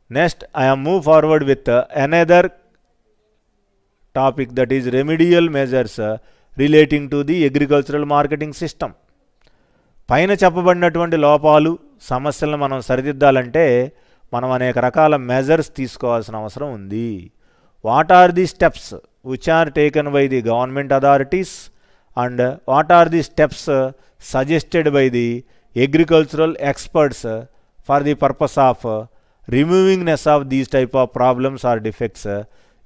Speaker 1: Next I am move forward with another topic that is remedial measures relating to the agricultural marketing system. పైన చెప్పబడినటువంటి లోపాలు సమస్యలను మనం సరిదిద్దాలంటే మనం అనేక రకాల మెజర్స్ తీసుకోవాల్సిన అవసరం ఉంది. What are the steps which are taken by the government authorities and what are the steps suggested by the agricultural experts for the purpose of removingness of these type of problems or defects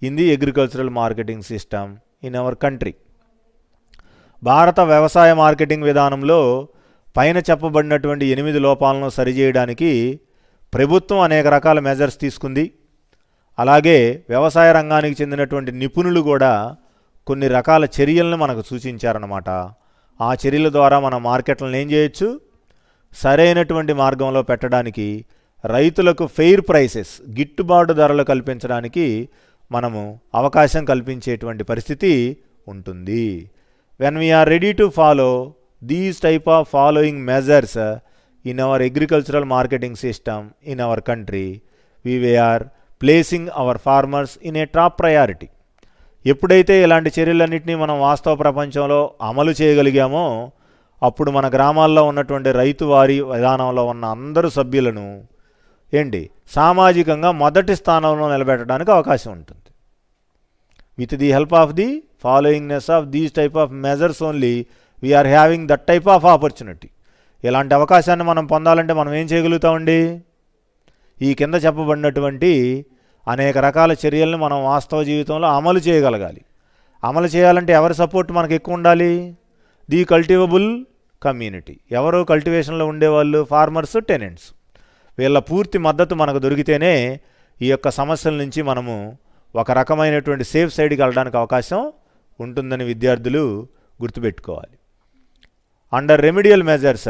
Speaker 1: in the agricultural marketing system in our country. భారత వ్యవసాయ marketing విధానంలో పైన చెప్పబడినటువంటి 8 లోపాలను సరిచేయడానికి ప్రభుత్వం అనేక రకాల మెజర్స్ తీసుకుంది. అలాగే వ్యవసాయ రంగానికి చెందినటువంటి నిపుణులు కూడా కొన్ని రకాల చర్యలను మనకు సూచించారన్నమాట. ఆ చర్యల ద్వారా మన మార్కెట్లను ఏం చేయొచ్చు, సరైనటువంటి మార్గంలో పెట్టడానికి, రైతులకు ఫెయిర్ ప్రైసెస్ గిట్టుబాటు ధరలు కల్పించడానికి మనము అవకాశం కల్పించేటువంటి పరిస్థితి ఉంటుంది. When we are ready to follow these type of following measures in our agricultural marketing system in our country, we are placing our farmers in a top priority. ఎప్పుడైతే ఇలాంటి చర్యలన్నింటినీ మనం వాస్తవ ప్రపంచంలో అమలు చేయగలిగామో అప్పుడు మన గ్రామాల్లో ఉన్నటువంటి రైతు వారి విధానంలో ఉన్న అందరు సభ్యులను సామాజికంగా మొదటి స్థానంలో నిలబెట్టడానికి అవకాశం ఉంటుంది. With the help of the followingness of these type of measures only we are having that type of opportunity. ఇలాంటి అవకాశాన్ని మనం పొందాలంటే మనం ఏం చేయగలుగుతామండి? ఈ కింద చెప్పబడినటువంటి అనేక రకాల చర్యలను మనం వాస్తవ జీవితంలో అమలు చేయగలగాలి. అమలు చేయాలంటే ఎవరి సపోర్ట్ మనకు ఎక్కువ ఉండాలి? The cultivable community. ఎవరు కల్టివేషన్లో ఉండేవాళ్ళు? Farmers, tenants. వీళ్ళ పూర్తి మద్దతు మనకు దొరికితేనే ఈ యొక్క సమస్యల నుంచి మనము ఒక రకమైనటువంటి సేఫ్ సైడ్కి వెళ్ళడానికి అవకాశం ఉంటుందని విద్యార్థులు గుర్తుపెట్టుకోవాలి. Under remedial measures,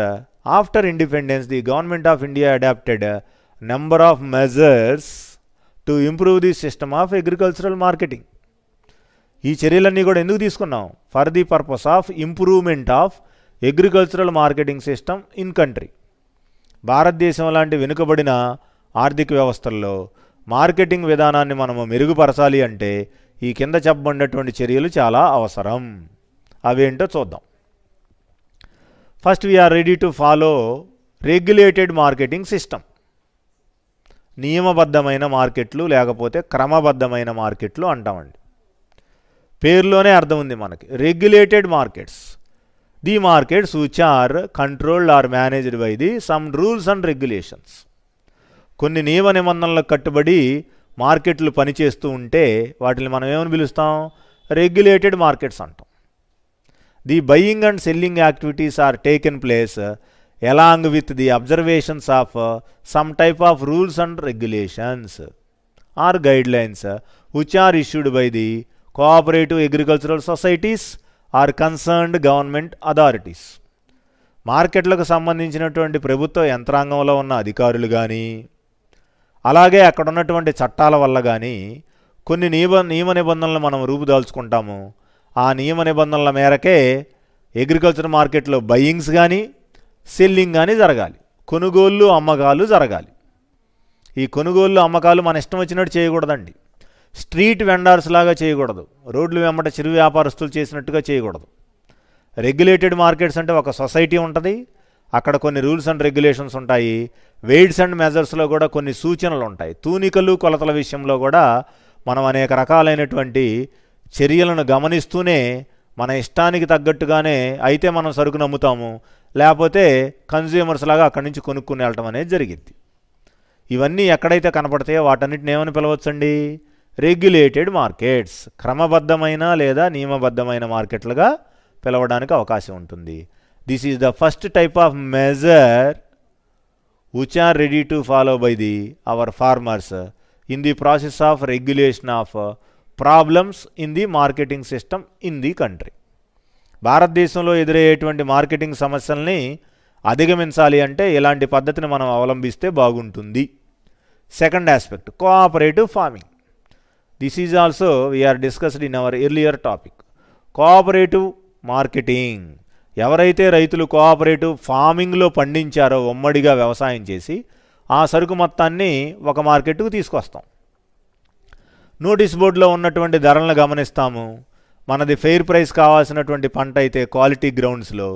Speaker 1: after independence, the government of India adopted a number of measures to improve the system of agricultural marketing. ఈ చర్యలన్నీ కూడా ఎందుకు తీసుకున్నాం? For the purpose of improvement of agricultural marketing system in country. భారతదేశం లాంటి వెనుకబడిన ఆర్థిక వ్యవస్థల్లో marketing విధానాన్ని మనము మెరుగుపరచాలి అంటే ఈ కింద చెప్పబడినటువంటి చర్యలు చాలా అవసరం. అవేంటో చూద్దాం. First we are ready to follow regulated marketing system. నియమబద్ధమైన మార్కెట్లు లేకపోతే క్రమబద్ధమైన మార్కెట్లు అంటామండి. పేరులోనే అర్థం ఉంది మనకి. Regulated markets, the markets which are controlled or managed by the some rules and regulations. కొన్ని నియమ నిబంధనలకు కట్టుబడి మార్కెట్లు పనిచేస్తూ ఉంటే వాటిని మనం ఏమని పిలుస్తాం? రెగ్యులేటెడ్ మార్కెట్స్ అంటాం. The buying and selling activities are taken place along with the observations of some type of rules and regulations or guidelines which are issued by the cooperative agricultural societies or concerned government authorities. మార్కెట్లకు సంబంధించినటువంటి ప్రభుత్వ యంత్రాంగంలో ఉన్న అధికారులు కానీ అలాగే అక్కడ ఉన్నటువంటి చట్టాల వల్ల కానీ కొన్ని నియమ నిబంధనలు మనం రూపుదాల్చుకుంటాము. ఆ నియమ నిబంధనల మేరకే అగ్రికల్చర్ మార్కెట్లో బయ్యింగ్స్ కానీ సెల్లింగ్ కానీ జరగాలి. కొనుగోళ్ళు అమ్మకాలు జరగాలి. ఈ కొనుగోళ్ళు అమ్మకాలు మన ఇష్టం వచ్చినట్టు చేయకూడదండి. స్ట్రీట్ వెండర్స్ లాగా చేయకూడదు. రోడ్లు వెంబట చిరు వ్యాపారస్తులు చేసినట్టుగా చేయకూడదు. రెగ్యులేటెడ్ మార్కెట్స్ అంటే ఒక సొసైటీ ఉంటుంది. అక్కడ కొన్ని రూల్స్ అండ్ రెగ్యులేషన్స్ ఉంటాయి. వెయిట్స్ అండ్ మెజర్స్లో కూడా కొన్ని సూచనలు ఉంటాయి. తూనికలు కొలతల విషయంలో కూడా మనం అనేక రకాలైనటువంటి చర్యలను గమనిస్తూనే మన ఇష్టానికి తగ్గట్టుగానే అయితే మనం సరుకును అమ్ముతాము, లేకపోతే కన్జ్యూమర్స్ లాగా అక్కడి నుంచి కొనుక్కుని వెళ్ళటం అనేది జరిగింది. ఇవన్నీ ఎక్కడైతే కనపడతాయో వాటన్నిటిని ఏమని పిలవచ్చండి? Regulated markets. క్రమబద్ధమైన లేదా నియమబద్ధమైన మార్కెట్లుగా పిలవడానికి అవకాశం ఉంటుంది. This is the first type of measure which are ready to follow by the our farmers in the process of regulation of problems in the marketing system in the country. భారతదేశంలో ఎదురయ్యేటువంటి marketing సమస్యల్ని అధిగమించాలి అంటే ఇలాంటి పద్ధతిని మనం అవలంబిస్తే బాగుంటుంది. Second aspect, cooperative farming. This is also we are discussed in our earlier topic. Cooperative marketing. ఎవరైతే రైతులు కోఆపరేటివ్ ఫార్మింగ్లో పండించారో ఉమ్మడిగా వ్యవసాయం చేసి ఆ సరుకు మొత్తాన్ని ఒక మార్కెట్కు తీసుకొస్తాం. నోటీస్ బోర్డులో ఉన్నటువంటి ధరలను గమనిస్తాము. మనది ఫెయిర్ ప్రైస్ కావాల్సినటువంటి పంట అయితే క్వాలిటీ గ్రౌండ్స్లో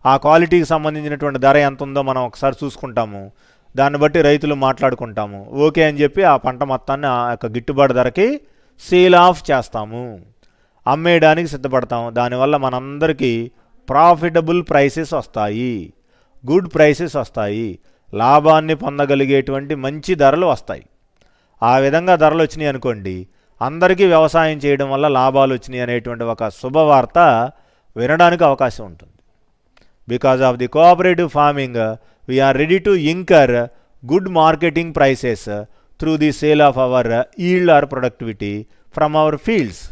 Speaker 1: ఆ క్వాలిటీకి సంబంధించినటువంటి ధర ఎంత ఉందో మనం ఒకసారి చూసుకుంటాము. దాన్ని బట్టి రైతులు మాట్లాడుకుంటాము. ఓకే అని చెప్పి ఆ పంట మొత్తాన్ని ఆ యొక్క గిట్టుబాటు ధరకి సేల్ ఆఫ్ చేస్తాము, అమ్మేయడానికి సిద్ధపడతాము. దానివల్ల మనందరికీ ప్రాఫిటబుల్ ప్రైసెస్ వస్తాయి, గుడ్ ప్రైసెస్ వస్తాయి, లాభాన్ని పొందగలిగేటువంటి మంచి ధరలు వస్తాయి. ఆ విధంగా ధరలు వచ్చినాయి అనుకోండి, అందరికీ వ్యవసాయం చేయడం వల్ల లాభాలు వచ్చినాయి అనేటువంటి ఒక శుభవార్త వినడానికి అవకాశం ఉంటుంది. Because of the cooperative farming we are ready to incur good marketing prices through the sale of our yield or productivity from our fields.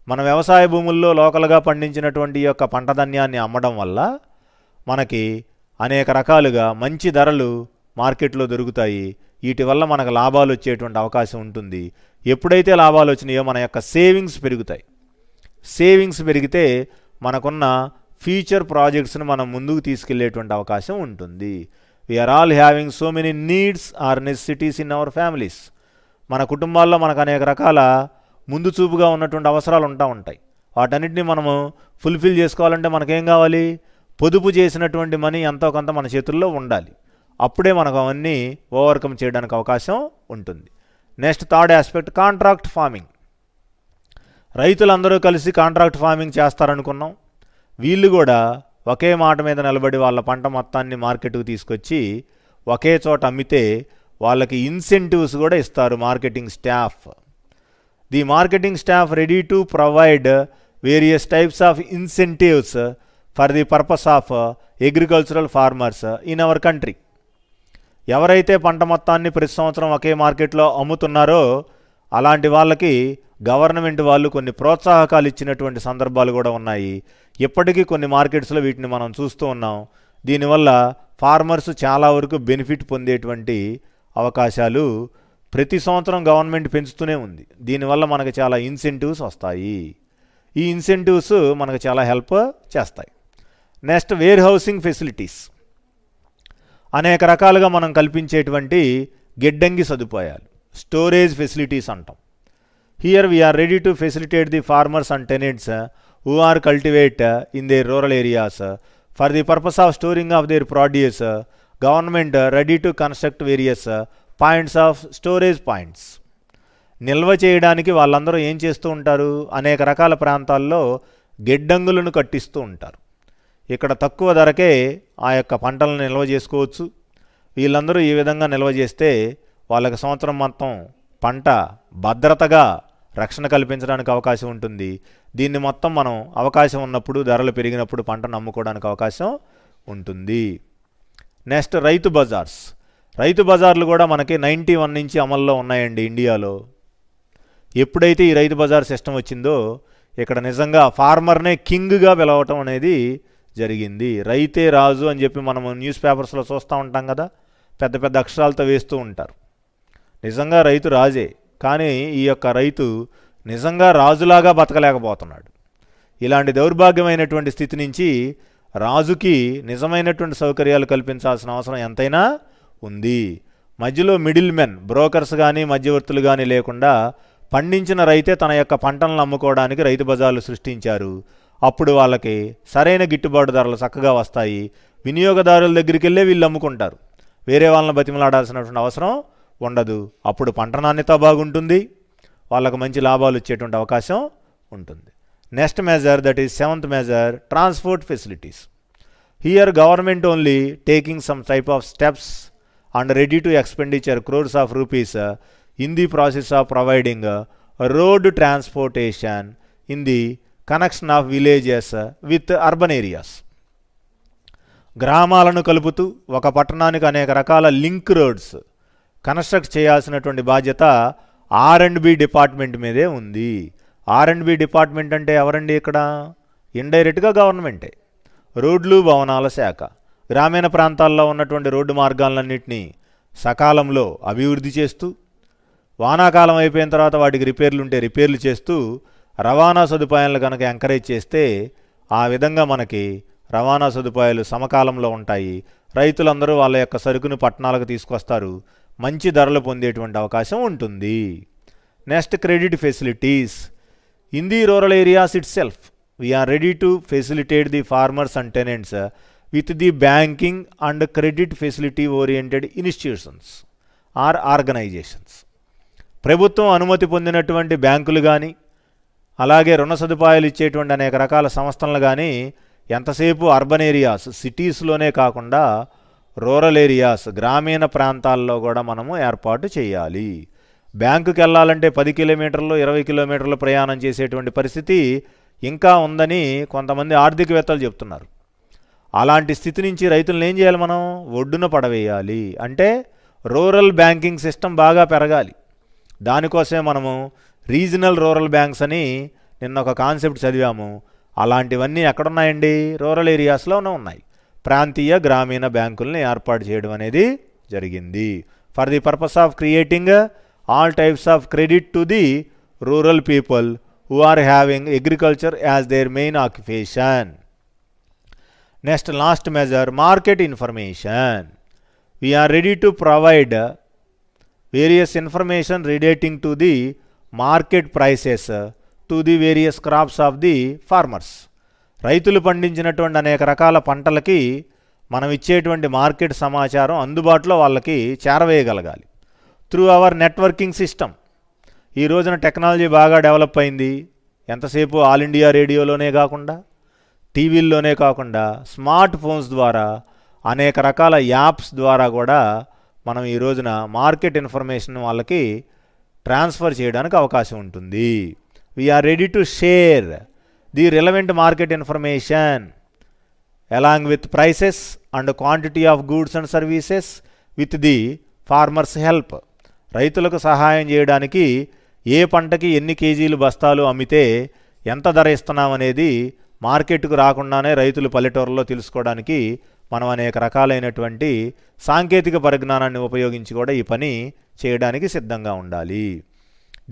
Speaker 1: మన వ్యవసాయ భూముల్లో లోకల్గా పండించినటువంటి యొక్క పంట ధాన్యాన్ని అమ్మడం వల్ల మనకి అనేక రకాలుగా మంచి ధరలు మార్కెట్లో దొరుకుతాయి. వీటి వల్ల మనకు లాభాలు వచ్చేటువంటి అవకాశం ఉంటుంది. ఎప్పుడైతే లాభాలు వచ్చినాయో మన యొక్క సేవింగ్స్ పెరుగుతాయి. సేవింగ్స్ పెరిగితే మనకున్న ఫ్యూచర్ ప్రాజెక్ట్స్ని మనం ముందుకు తీసుకెళ్లేటువంటి అవకాశం ఉంటుంది. We are all having so many needs or necessities in our families. మన కుటుంబాల్లో మనకు అనేక రకాల ముందు చూపుగా ఉన్నటువంటి అవసరాలు ఉంటాయి. వాటన్నిటిని మనము ఫుల్ఫిల్ చేసుకోవాలంటే మనకేం కావాలి? పొదుపు చేసినటువంటి మనీ ఎంతో కొంత మన చేతుల్లో ఉండాలి. అప్పుడే మనకు అవన్నీ ఓవర్కమ్ చేయడానికి అవకాశం ఉంటుంది. Next third aspect contract farming. రైతులందరూ కలిసి కాంట్రాక్ట్ ఫార్మింగ్ చేస్తారనుకున్నాం. వీళ్ళు కూడా ఒకే మాట మీద నిలబడి వాళ్ళ పంట మొత్తాన్ని మార్కెట్కు తీసుకొచ్చి ఒకే చోట అమ్మితే వాళ్ళకి ఇన్సెంటివ్స్ కూడా ఇస్తారు marketing staff. The marketing staff ready to provide various types of incentives for the purpose of agricultural farmers in our country. ఎవరైతే పంట మొత్తాన్ని ప్రతి సంవత్సరం ఒకే మార్కెట్లో అమ్ముతున్నారో అలాంటి వాళ్ళకి గవర్నమెంట్ వాళ్ళు కొన్ని ప్రోత్సాహకాలు ఇచ్చినటువంటి సందర్భాలు కూడా ఉన్నాయి. ఇప్పటికీ కొన్ని మార్కెట్స్లో వీటిని మనం చూస్తూ ఉన్నాం. దీనివల్ల ఫార్మర్స్ చాలా వరకు బెనిఫిట్ పొందేటువంటి అవకాశాలు ప్రతి సంవత్సరం గవర్నమెంట్ పెంచుతూనే ఉంది. దీనివల్ల మనకు చాలా ఇన్సెంటివ్స్ వస్తాయి. ఈ ఇన్సెంటివ్స్ మనకు చాలా హెల్ప్ చేస్తాయి. Next where housing facilities. అనేక రకాలుగా మనం కల్పించేటువంటి గిడ్డంగి సదుపాయాలు, స్టోరేజ్ ఫెసిలిటీస్ అంటాం. Here we are ready to facilitate the farmers and tenants who are cultivate in their rural areas for the purpose of storing of their produce. Government ready to construct various points of storage points. నిల్వ చేయడానికి వాళ్ళందరూ ఏం చేస్తూ ఉంటారు? అనేక రకాల ప్రాంతాల్లో గిడ్డంగులను కట్టిస్తూ ఉంటారు. ఇక్కడ తక్కువ ధరకే ఆ యొక్క పంటలను నిల్వ చేసుకోవచ్చు. వీళ్ళందరూ ఈ విధంగా నిల్వ చేస్తే వాళ్ళకి సంవత్సరం మొత్తం పంట భద్రతగా రక్షణ కల్పించడానికి అవకాశం ఉంటుంది. దీన్ని మొత్తం మనం అవకాశం ఉన్నప్పుడు, ధరలు పెరిగినప్పుడు పంటను అమ్ముకోవడానికి అవకాశం ఉంటుంది. నెక్స్ట్ రైతు బజార్స్. రైతు బజార్లు కూడా మనకి 91 నుంచి అమల్లో ఉన్నాయండి ఇండియాలో. ఎప్పుడైతే ఈ రైతు బజార్ సిస్టమ్ వచ్చిందో ఇక్కడ నిజంగా ఫార్మర్నే కింగ్గా పిలవటం అనేది జరిగింది. రైతే రాజు అని చెప్పి మనము న్యూస్ పేపర్స్లో చూస్తూ ఉంటాం కదా, పెద్ద పెద్ద అక్షరాలతో వేస్తూ ఉంటారు. నిజంగా రైతు రాజే, కానీ ఈ యొక్క రైతు నిజంగా రాజులాగా బతకలేకపోతున్నాడు. ఇలాంటి దౌర్భాగ్యమైనటువంటి స్థితి నుంచి రాజుకి నిజమైనటువంటి సౌకర్యాలు కల్పించాల్సిన అవసరం ఎంతైనా ఉంది. మధ్యలో మిడిల్ మెన్, బ్రోకర్స్ కానీ మధ్యవర్తులు కానీ లేకుండా పండించిన రైతే తన యొక్క పంటలను అమ్ముకోవడానికి రైతు బజార్లు సృష్టించారు. అప్పుడు వాళ్ళకి సరైన గిట్టుబాటు ధరలు చక్కగా వస్తాయి. వినియోగదారుల దగ్గరికి వెళ్ళే వీళ్ళు అమ్ముకుంటారు. వేరే వాళ్ళని బతిమలాడాల్సినటువంటి అవసరం ఉండదు. అప్పుడు పంట నాణ్యత బాగుంటుంది, వాళ్ళకు మంచి లాభాలు వచ్చేటువంటి అవకాశం ఉంటుంది. Next measure, that is 7th measure, transport facilities. Here government only taking some type of steps and ready to expenditure crores of rupees in the process of providing road transportation in the connection of villages with urban areas. గ్రామాలను కలుపుతూ ఒక పట్టణానికి అనేక రకాల link roads construct చేయాల్సినటువంటి బాధ్యత R&B department మీదే ఉంది. R&B డిపార్ట్మెంట్ అంటే ఎవరండి? ఇక్కడ ఇండైరెక్ట్గా గవర్నమెంటే. రోడ్లు భవనాల శాఖ గ్రామీణ ప్రాంతాల్లో ఉన్నటువంటి రోడ్డు మార్గాలన్నింటినీ సకాలంలో అభివృద్ధి చేస్తూ, వానాకాలం అయిపోయిన తర్వాత వాటికి రిపేర్లు ఉంటే రిపేర్లు చేస్తూ, రవాణా సదుపాయాలను కనుక ఎంకరేజ్ చేస్తే ఆ విధంగా మనకి రవాణా సదుపాయాలు సమకాలంలో ఉంటాయి. రైతులందరూ వాళ్ళ యొక్క సరుకును పట్టణాలకు తీసుకొస్తారు. మంచి ధరలు పొందేటువంటి అవకాశం ఉంటుంది. Next, credit facilities. In the rural areas itself we are ready to facilitate the farmers and tenants with the banking and credit facility oriented institutions or organizations. ప్రభుత్వం అనుమతి పొందినటువంటి బ్యాంకులు కానీ, అలాగే రుణ సదుపాయాలు ఇచ్చేటువంటి అనేక రకాల సంస్థలను కానీ ఎంతసేపు అర్బన్ ఏరియాస్, సిటీస్లోనే కాకుండా రూరల్ ఏరియాస్, గ్రామీణ ప్రాంతాల్లో కూడా మనము ఏర్పాటు చేయాలి. బ్యాంకుకి వెళ్ళాలంటే 10 కిలోమీటర్లు 20 కిలోమీటర్లు ప్రయాణం చేసేటువంటి పరిస్థితి ఇంకా ఉందని కొంతమంది ఆర్థికవేత్తలు చెప్తున్నారు. అలాంటి స్థితి నుంచి రైతులను ఏం చేయాలి? మనం ఒడ్డున పడవేయాలి. అంటే రూరల్ బ్యాంకింగ్ సిస్టమ్ బాగా పెరగాలి. దానికోసమే మనము రీజనల్ రూరల్ బ్యాంక్స్ అని నిన్న ఒక కాన్సెప్ట్ చదివాము. అలాంటివన్నీ ఎక్కడున్నాయండి? రూరల్ ఏరియాస్లోనే ఉన్నాయి. ప్రాంతీయ గ్రామీణ బ్యాంకుల్ని ఏర్పాటు చేయడం అనేది జరిగింది. For the purpose of creating all types of credit to the rural people who are having agriculture as their main occupation. Next, last measure, market information. We are ready to provide various information relating to the market prices to the various crops of the farmers. రైతులు పండించినటువంటి అనేక రకాల పంటలకి మనం ఇచ్చేటువంటి market సమాచారం అందుబాటులో వాళ్ళకి చేరవేయగలగాలి. Through our networking system. ఈ రోజున టెక్నాలజీ బాగా డెవలప్ అయింది. ఎంతసేపు ఆల్ ఇండియా రేడియోలోనే కాకుండా, టీవీల్లోనే కాకుండా, స్మార్ట్ ఫోన్స్ ద్వారా, అనేక రకాల యాప్స్ ద్వారా కూడా మనం ఈ రోజున మార్కెట్ ఇన్ఫర్మేషన్ వాళ్ళకి ట్రాన్స్ఫర్ చేయడానికి అవకాశం ఉంటుంది. We are ready to share the relevant market information along with prices and quantity of goods and services with the farmers help. రైతులకు సహాయం చేయడానికి ఏ పంటకి ఎన్ని కేజీలు బస్తాలు అమ్మితే ఎంత ధర ఇస్తున్నామనేది మార్కెట్కు రాకుండానే రైతులు పల్లెటూరులో తెలుసుకోవడానికి మనం అనేక రకాలైనటువంటి సాంకేతిక పరిజ్ఞానాన్ని ఉపయోగించి కూడా ఈ పని చేయడానికి సిద్ధంగా ఉండాలి.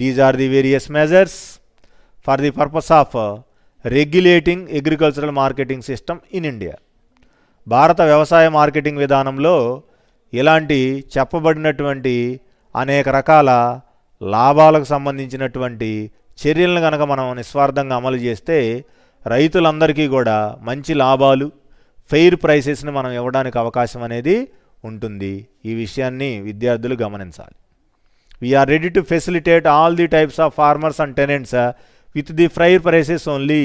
Speaker 1: These are the various measures for the purpose of regulating agricultural marketing system in India. భారత వ్యవసాయ మార్కెటింగ్ విధానంలో ఇలాంటి చెప్పబడినటువంటి అనేక రకాల లాభాలకు సంబంధించినటువంటి చర్యలను కనుక మనం నిస్వార్థంగా అమలు చేస్తే రైతులందరికీ కూడా మంచి లాభాలు, ఫెయిర్ ప్రైసెస్ని మనం ఇవ్వడానికి అవకాశం అనేది ఉంటుంది. ఈ విషయాన్ని విద్యార్థులు గమనించాలి. We are ready to facilitate all the types of farmers and tenants with the fair prices only.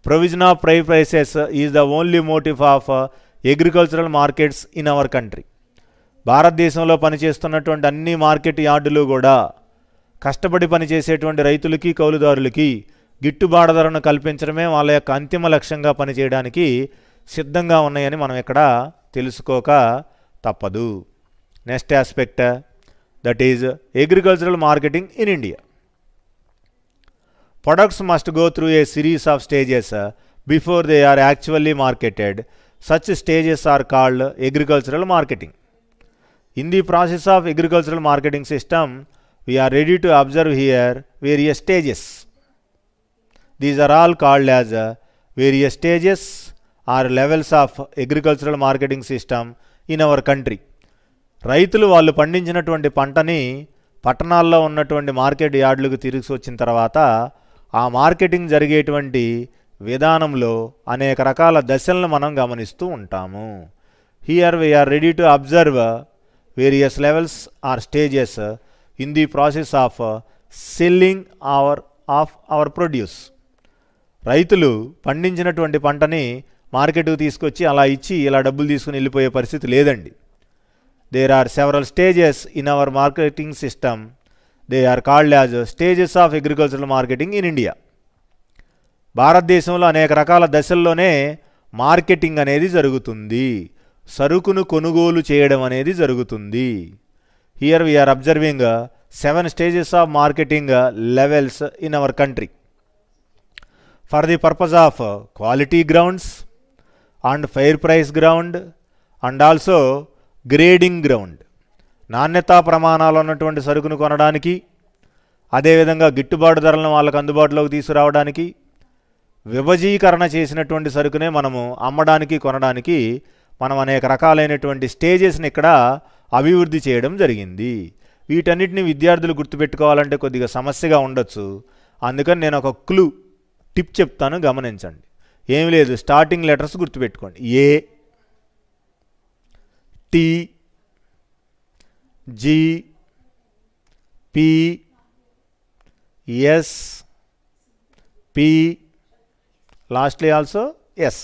Speaker 1: Provision of fair prices is the only motive of agricultural markets in our country. భారతదేశంలో పనిచేస్తున్నటువంటి అన్ని మార్కెట్ యార్డులు కూడా కష్టపడి పనిచేసేటువంటి రైతులకి, కౌలుదారులకి గిట్టుబాటు ధరను కల్పించడమే వాళ్ళ యొక్క అంతిమ లక్ష్యంగా పనిచేయడానికి సిద్ధంగా ఉన్నాయని మనం ఇక్కడ తెలుసుకోక తప్పదు. Next aspect, that is agricultural marketing in India. Products must go through a series of stages before they are actually marketed. Such stages are called agricultural marketing. In the process of agricultural marketing system, we are ready to observe here various stages. These are all called as various stages or levels of agricultural marketing system in our country. రైతులు వాళ్ళు పండించినటువంటి పంటని పట్టణాల్లో ఉన్నటువంటి market యార్డులకు తిరిగి వచ్చిన తర్వాత ఆ మార్కెటింగ్ జరిగేటువంటి విధానంలో అనేక రకాల దశలను మనం గమనిస్తూ ఉంటాము. Here we are ready to observe various levels or stages in the process of selling our produce. రైతులు పండించినటువంటి పంటని మార్కెట్కు తీసుకొచ్చి అలా ఇచ్చి ఇలా డబ్బులు తీసుకుని వెళ్ళిపోయే పరిస్థితి లేదండి. There are several stages in our marketing system. They are called as stages of agricultural marketing in India. భారతదేశంలో అనేక రకాల దశల్లోనే మార్కెటింగ్ అనేది జరుగుతుంది. సరుకును కొనుగోలు చేయడం అనేది జరుగుతుంది. Here we are observing 7 stages of marketing levels in our country for the purpose of quality grounds and fair price ground and also grading ground. నాణ్యతా ప్రమాణాలు ఉన్నటువంటి సరుకును కొనడానికి, అదేవిధంగా గిట్టుబాటు ధరలను వాళ్ళకు అందుబాటులోకి తీసుకురావడానికి, విభజీకరణ చేసినటువంటి సరుకునే మనము అమ్మడానికి కొనడానికి మనం అనేక రకాలైనటువంటి స్టేజెస్ని ఇక్కడ అభివృద్ధి చేయడం జరిగింది. వీటన్నిటిని విద్యార్థులు గుర్తుపెట్టుకోవాలంటే కొద్దిగా సమస్యగా ఉండొచ్చు. అందుకని నేను ఒక టిప్ చెప్తాను, గమనించండి. ఏమి లేదు, స్టార్టింగ్ లెటర్స్ గుర్తుపెట్టుకోండి. A, T, G, P, S, P, lastly also S.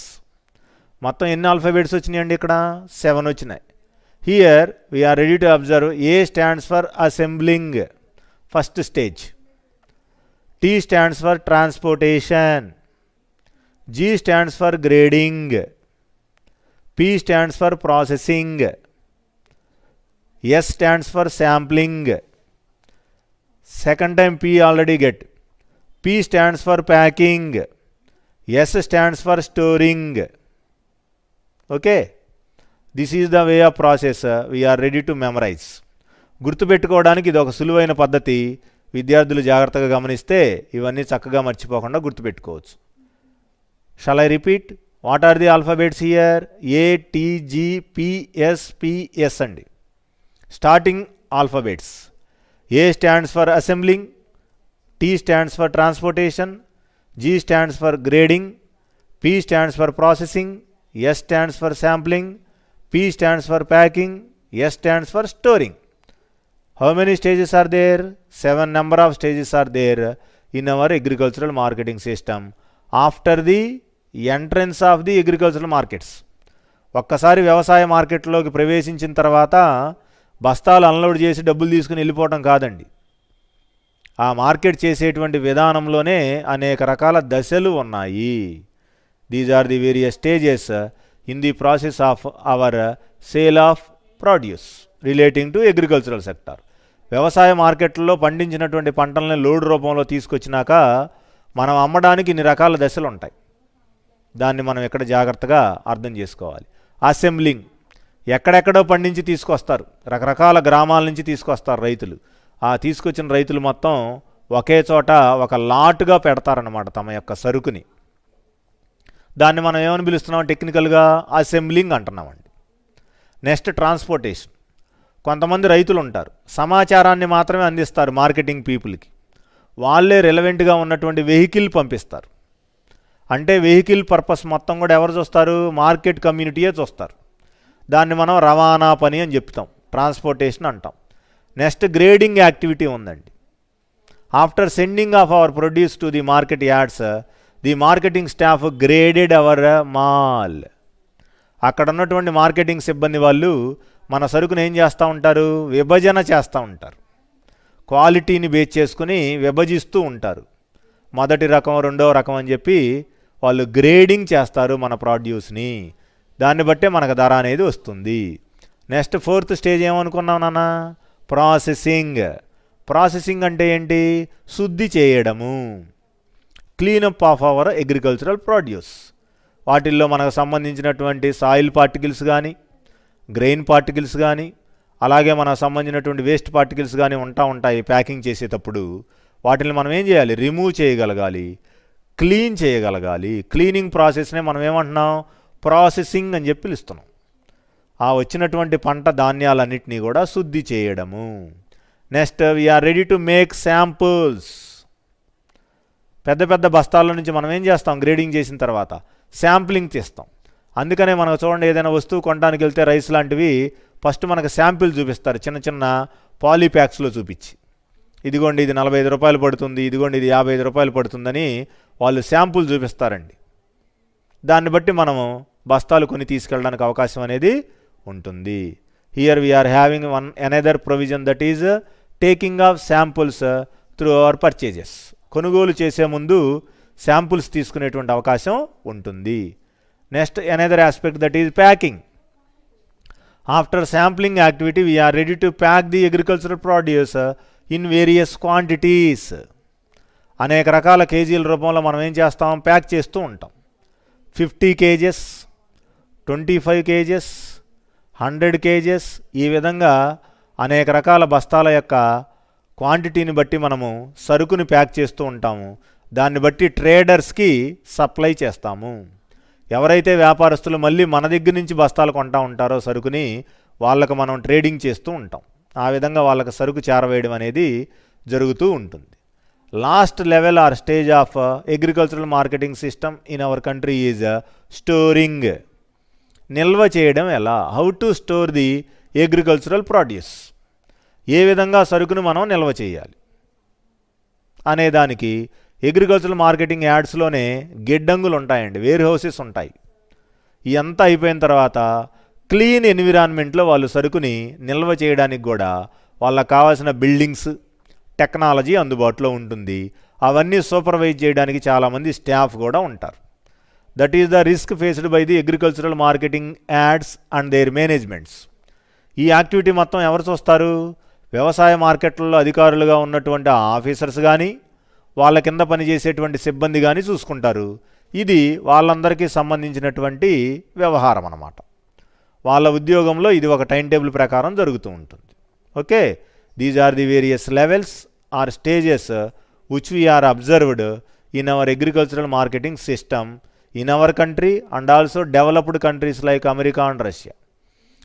Speaker 1: మొత్తం ఎన్ని ఆల్ఫాబెట్స్ వచ్చినాయండి? ఇక్కడ 7 వచ్చినాయి. Here we are ready to observe. A stands for assembling, first stage. T stands for transportation. G stands for grading. P stands for processing. S stands for sampling. Second time P already get. P stands for packing. S stands for storing. Okay, this is the way of process. We are ready to memorise. గుర్తుపెట్టుకోవడానికి ఇది ఒక సులువైన పద్ధతి. విద్యార్థులు జాగ్రత్తగా గమనిస్తే ఇవన్నీ చక్కగా మర్చిపోకుండా గుర్తుపెట్టుకోవచ్చు. Shall I repeat? What are the alphabets here? A, T, G, P, S, P, S అండి. Starting alphabets. A stands for assembling. T stands for transportation. G stands for grading. P stands for processing. S stands for sampling. P stands for packing. S stands for storing. How many stages are there? 7 number of stages are there in our agricultural marketing system after the entrance of the agricultural markets. ఒక్కసారి వ్యవసాయ మార్కెట్లోకి ప్రవేశించిన తర్వాత బస్తాలు unload చేసి డబ్బులు తీసుకుని వెళ్ళిపోవటం కాదండి. ఆ మార్కెట్ చేసేటువంటి విధానంలోనే అనేక రకాల దశలు ఉన్నాయి. These are the various stages in the process of our sale of produce relating to agricultural sector. వ్యవసాయ మార్కెట్లో పండించినటువంటి పంటలని లోడ్ రూపంలో తీసుకొచ్చినాక మనం అమ్మడానికి ఇన్ని రకాల దశలు ఉంటాయి. దాన్ని మనం ఇక్కడ జాగ్రత్తగా అర్థం చేసుకోవాలి. అసెంబ్లింగ్, ఎక్కడెక్కడో పండించి తీసుకొస్తారు, రకరకాల గ్రామాల నుంచి తీసుకొస్తారు రైతులు. ఆ తీసుకొచ్చిన రైతులు మొత్తం ఒకే చోట ఒక లాట్గా పెడతారన్నమాట తమ యొక్క సరుకుని. దాన్ని మనం ఏమని పిలుస్తున్నాం? టెక్నికల్గా అసెంబ్లింగ్ అంటున్నామండి. Next transportation. కొంతమంది రైతులు ఉంటారు, సమాచారాన్ని మాత్రమే అందిస్తారు మార్కెటింగ్ పీపుల్కి. వాళ్ళే రిలవెంట్గా ఉన్నటువంటి వెహికల్ పంపిస్తారు. అంటే వెహికల్ పర్పస్ మొత్తం కూడా ఎవరు చూస్తారు? మార్కెట్ కమ్యూనిటీయే చూస్తారు. దాన్ని మనం రవాణా పని అని చెప్తాం, ట్రాన్స్పోర్టేషన్ అంటాం. నెక్స్ట్ గ్రేడింగ్ యాక్టివిటీ ఉందండి. After sending of our produce to the market yards, the marketing staff graded our మాల్. అక్కడ ఉన్నటువంటి మార్కెటింగ్ సిబ్బంది వాళ్ళు మన సరుకును ఏం చేస్తూ ఉంటారు? విభజన చేస్తూ ఉంటారు. క్వాలిటీని బేస్ చేసుకుని విభజిస్తూ ఉంటారు. మొదటి రకం, రెండవ రకం అని చెప్పి వాళ్ళు గ్రేడింగ్ చేస్తారు మన ప్రొడ్యూస్ని. దాన్ని బట్టే మనకు ధర అనేది వస్తుంది. నెక్స్ట్ ఫోర్త్ స్టేజ్ ఏమనుకున్నాం నాన్న? ప్రాసెసింగ్. ప్రాసెసింగ్ అంటే ఏంటి? శుద్ధి చేయడము, cleanup of our agricultural produce. వాటిల్లో మనకు సంబంధించినటువంటి సాయిల్ పార్టికల్స్ కానీ, గ్రెయిన్ పార్టికల్స్ కానీ, అలాగే మనకు సంబంధించినటువంటి వేస్ట్ పార్టికల్స్ కానీ ఉంటాయి. ప్యాకింగ్ చేసేటప్పుడు వాటిని మనం ఏం చేయాలి? రిమూవ్ చేయగలగాలి, క్లీన్ చేయగలగాలి. క్లీనింగ్ ప్రాసెస్నే మనం ఏమంటున్నాం? ప్రాసెసింగ్ అని చెప్పి పిలుస్తున్నాం. ఆ వచ్చినటువంటి పంట ధాన్యాలన్నింటినీ కూడా శుద్ధి చేయడము. Next we are ready to make samples. పెద్ద పెద్ద బస్తాల నుంచి మనం ఏం చేస్తాం? గ్రేడింగ్ చేసిన తర్వాత శాంప్లింగ్ తీస్తాం. అందుకనే మనకు చూడండి, ఏదైనా వస్తువు కొనడానికి వెళ్తే రైస్ లాంటివి ఫస్ట్ మనకు శాంపిల్ చూపిస్తారు, చిన్న చిన్న పాలీప్యాక్స్లో చూపించి. ఇదిగోండి ఇది 45 రూపాయలు పడుతుంది, ఇదిగోండి ఇది 55 రూపాయలు పడుతుందని వాళ్ళు శాంపుల్ చూపిస్తారండి. దాన్ని బట్టి మనము బస్తాలు కొని తీసుకెళ్ళడానికి అవకాశం అనేది ఉంటుంది. Here we are having another provision, that is taking of samples through our purchases. కొనుగోలు చేసే ముందు శాంపుల్స్ తీసుకునేటువంటి అవకాశం ఉంటుంది. Next another aspect, that is packing. After sampling activity we are ready to pack the agricultural produce in various quantities. అనేక రకాల కేజీల రూపంలో మనం ఏం చేస్తాం? ప్యాక్ చేస్తూ ఉంటాం. 50 kgs, 25 kgs, 100 kgs, ఈ విధంగా అనేక రకాల బస్తాల యొక్క క్వాంటిటీని బట్టి మనము సరుకుని ప్యాక్ చేస్తూ ఉంటాము. దాన్ని బట్టి ట్రేడర్స్కి సప్లై చేస్తాము. ఎవరైతే వ్యాపారస్తులు మళ్ళీ మన దగ్గర నుంచి బస్తాలు కొంటా ఉంటారో సరుకుని వాళ్ళకు మనం ట్రేడింగ్ చేస్తూ ఉంటాం. ఆ విధంగా వాళ్ళకి సరుకు చేరవేయడం అనేది జరుగుతూ ఉంటుంది. Last level or stage of agricultural marketing system in our country is storing. నిల్వ చేయడం ఎలా? How to store the agricultural produce. ఏ విధంగా సరుకును మనం నిల్వ చేయాలి అనేదానికి అగ్రికల్చరల్ మార్కెటింగ్ యాడ్స్లోనే గిడ్డంగులు ఉంటాయండి, వేర్ హౌసెస్ ఉంటాయి. ఇదంతా అయిపోయిన తర్వాత క్లీన్ ఎన్విరాన్మెంట్లో వాళ్ళు సరుకుని నిల్వ చేయడానికి కూడా వాళ్ళకి కావాల్సిన బిల్డింగ్స్, టెక్నాలజీ అందుబాటులో ఉంటుంది. అవన్నీ సూపర్వైజ్ చేయడానికి చాలామంది స్టాఫ్ కూడా ఉంటారు. That is the risk faced by the agricultural marketing ads and their managements. ఈ యాక్టివిటీ మొత్తం ఎవరు చూస్తారు? వ్యవసాయ మార్కెట్లలో అధికారులుగా ఉన్నటువంటి ఆఫీసర్స్ కానీ వాళ్ళ కింద పనిచేసేటువంటి సిబ్బంది కానీ చూసుకుంటారు. ఇది వాళ్ళందరికీ సంబంధించినటువంటి వ్యవహారం అన్నమాట. వాళ్ళ ఉద్యోగంలో ఇది ఒక టైం టేబుల్ ప్రకారం జరుగుతూ ఉంటుంది. Okay, these are the various levels or stages which we are observed in our agricultural marketing system in our country and also developed countries like America and Russia.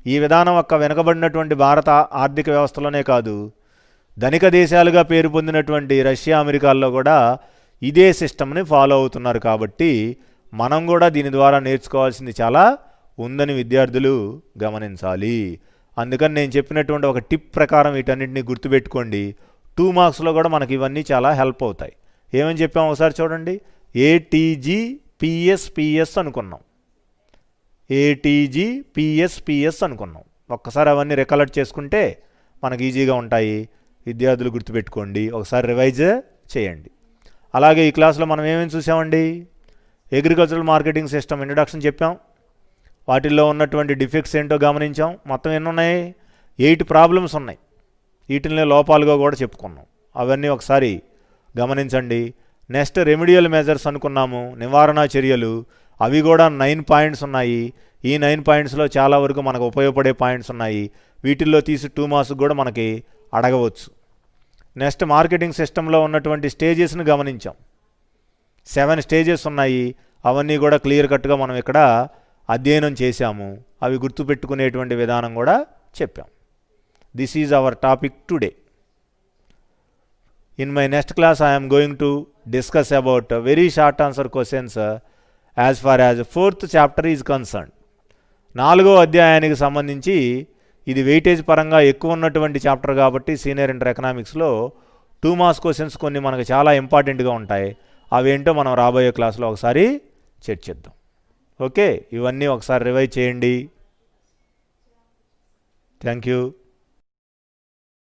Speaker 1: ఈ విధానం ఒక్క వెనుకబడినటువంటి భారత ఆర్థిక వ్యవస్థలోనే కాదు, ధనిక దేశాలుగా పేరు పొందినటువంటి రష్యా, అమెరికాల్లో కూడా ఇదే సిస్టమ్ని ఫాలో అవుతున్నారు. కాబట్టి మనం కూడా దీని ద్వారా నేర్చుకోవాల్సింది చాలా ఉందని విద్యార్థులు గమనించాలి. అందుకని నేను చెప్పినటువంటి ఒక టిప్ ప్రకారం వీటన్నిటిని గుర్తుపెట్టుకోండి. 2 మార్క్స్లో కూడా మనకి ఇవన్నీ చాలా హెల్ప్ అవుతాయి. ఏమని చెప్పాము ఒకసారి చూడండి. ఏటీజీ పిఎస్ అనుకున్నాం. ఏటీజీ పిఎస్ అనుకున్నాం. ఒక్కసారి అవన్నీ రికలెక్ట్ చేసుకుంటే మనకి ఈజీగా ఉంటాయి. విద్యార్థులు గుర్తుపెట్టుకోండి, ఒకసారి రివైజ్ చేయండి. అలాగే ఈ క్లాస్లో మనం ఏమేమి చూసామండి? అగ్రికల్చరల్ మార్కెటింగ్ సిస్టమ్ ఇంట్రడక్షన్ చెప్పాం. వాటిల్లో ఉన్నటువంటి డిఫెక్ట్స్ ఏంటో గమనించాం. మొత్తం ఎన్ని ఉన్నాయి? 8 ప్రాబ్లమ్స్ ఉన్నాయి. వీటిని లోపాలుగా కూడా చెప్పుకున్నాం. అవన్నీ ఒకసారి గమనించండి. నెక్స్ట్ రెమిడియల్ మెజర్స్ అనుకున్నాము, నివారణ చర్యలు. అవి కూడా 9 పాయింట్స్ ఉన్నాయి. ఈ 9 పాయింట్స్లో చాలా వరకు మనకు ఉపయోగపడే పాయింట్స్ ఉన్నాయి. వీటిల్లో తీసి 2 మార్క్స్ కూడా మనకి అడగవచ్చు. నెక్స్ట్ మార్కెటింగ్ సిస్టంలో ఉన్నటువంటి స్టేజెస్ని గమనించాం. 7 స్టేజెస్ ఉన్నాయి. అవన్నీ కూడా క్లియర్ కట్గా మనం ఇక్కడ అధ్యయనం చేశాము. అవి గుర్తుపెట్టుకునేటువంటి విధానం కూడా చెప్పాం. This is our topic today. In my next class, I am going to discuss about very short answer questions as far as 4th chapter is concerned. 4వ అధ్యాయానికి సంబంధించి ఇది వెయిటేజ్ పరంగా ఎక్కువ ఉన్నటువంటి చాప్టర్ కాబట్టి సీనియర్ ఇంటర్ ఎకనామిక్స్లో 2 మార్క్స్ క్వశ్చన్స్ కొన్ని మనకు చాలా ఇంపార్టెంట్గా ఉంటాయి. అవేంటో మనం రాబోయే క్లాస్లో ఒకసారి చర్చిద్దాం. ఓకే, ఇవన్నీ ఒకసారి రివైజ్ చేయండి. Thank you.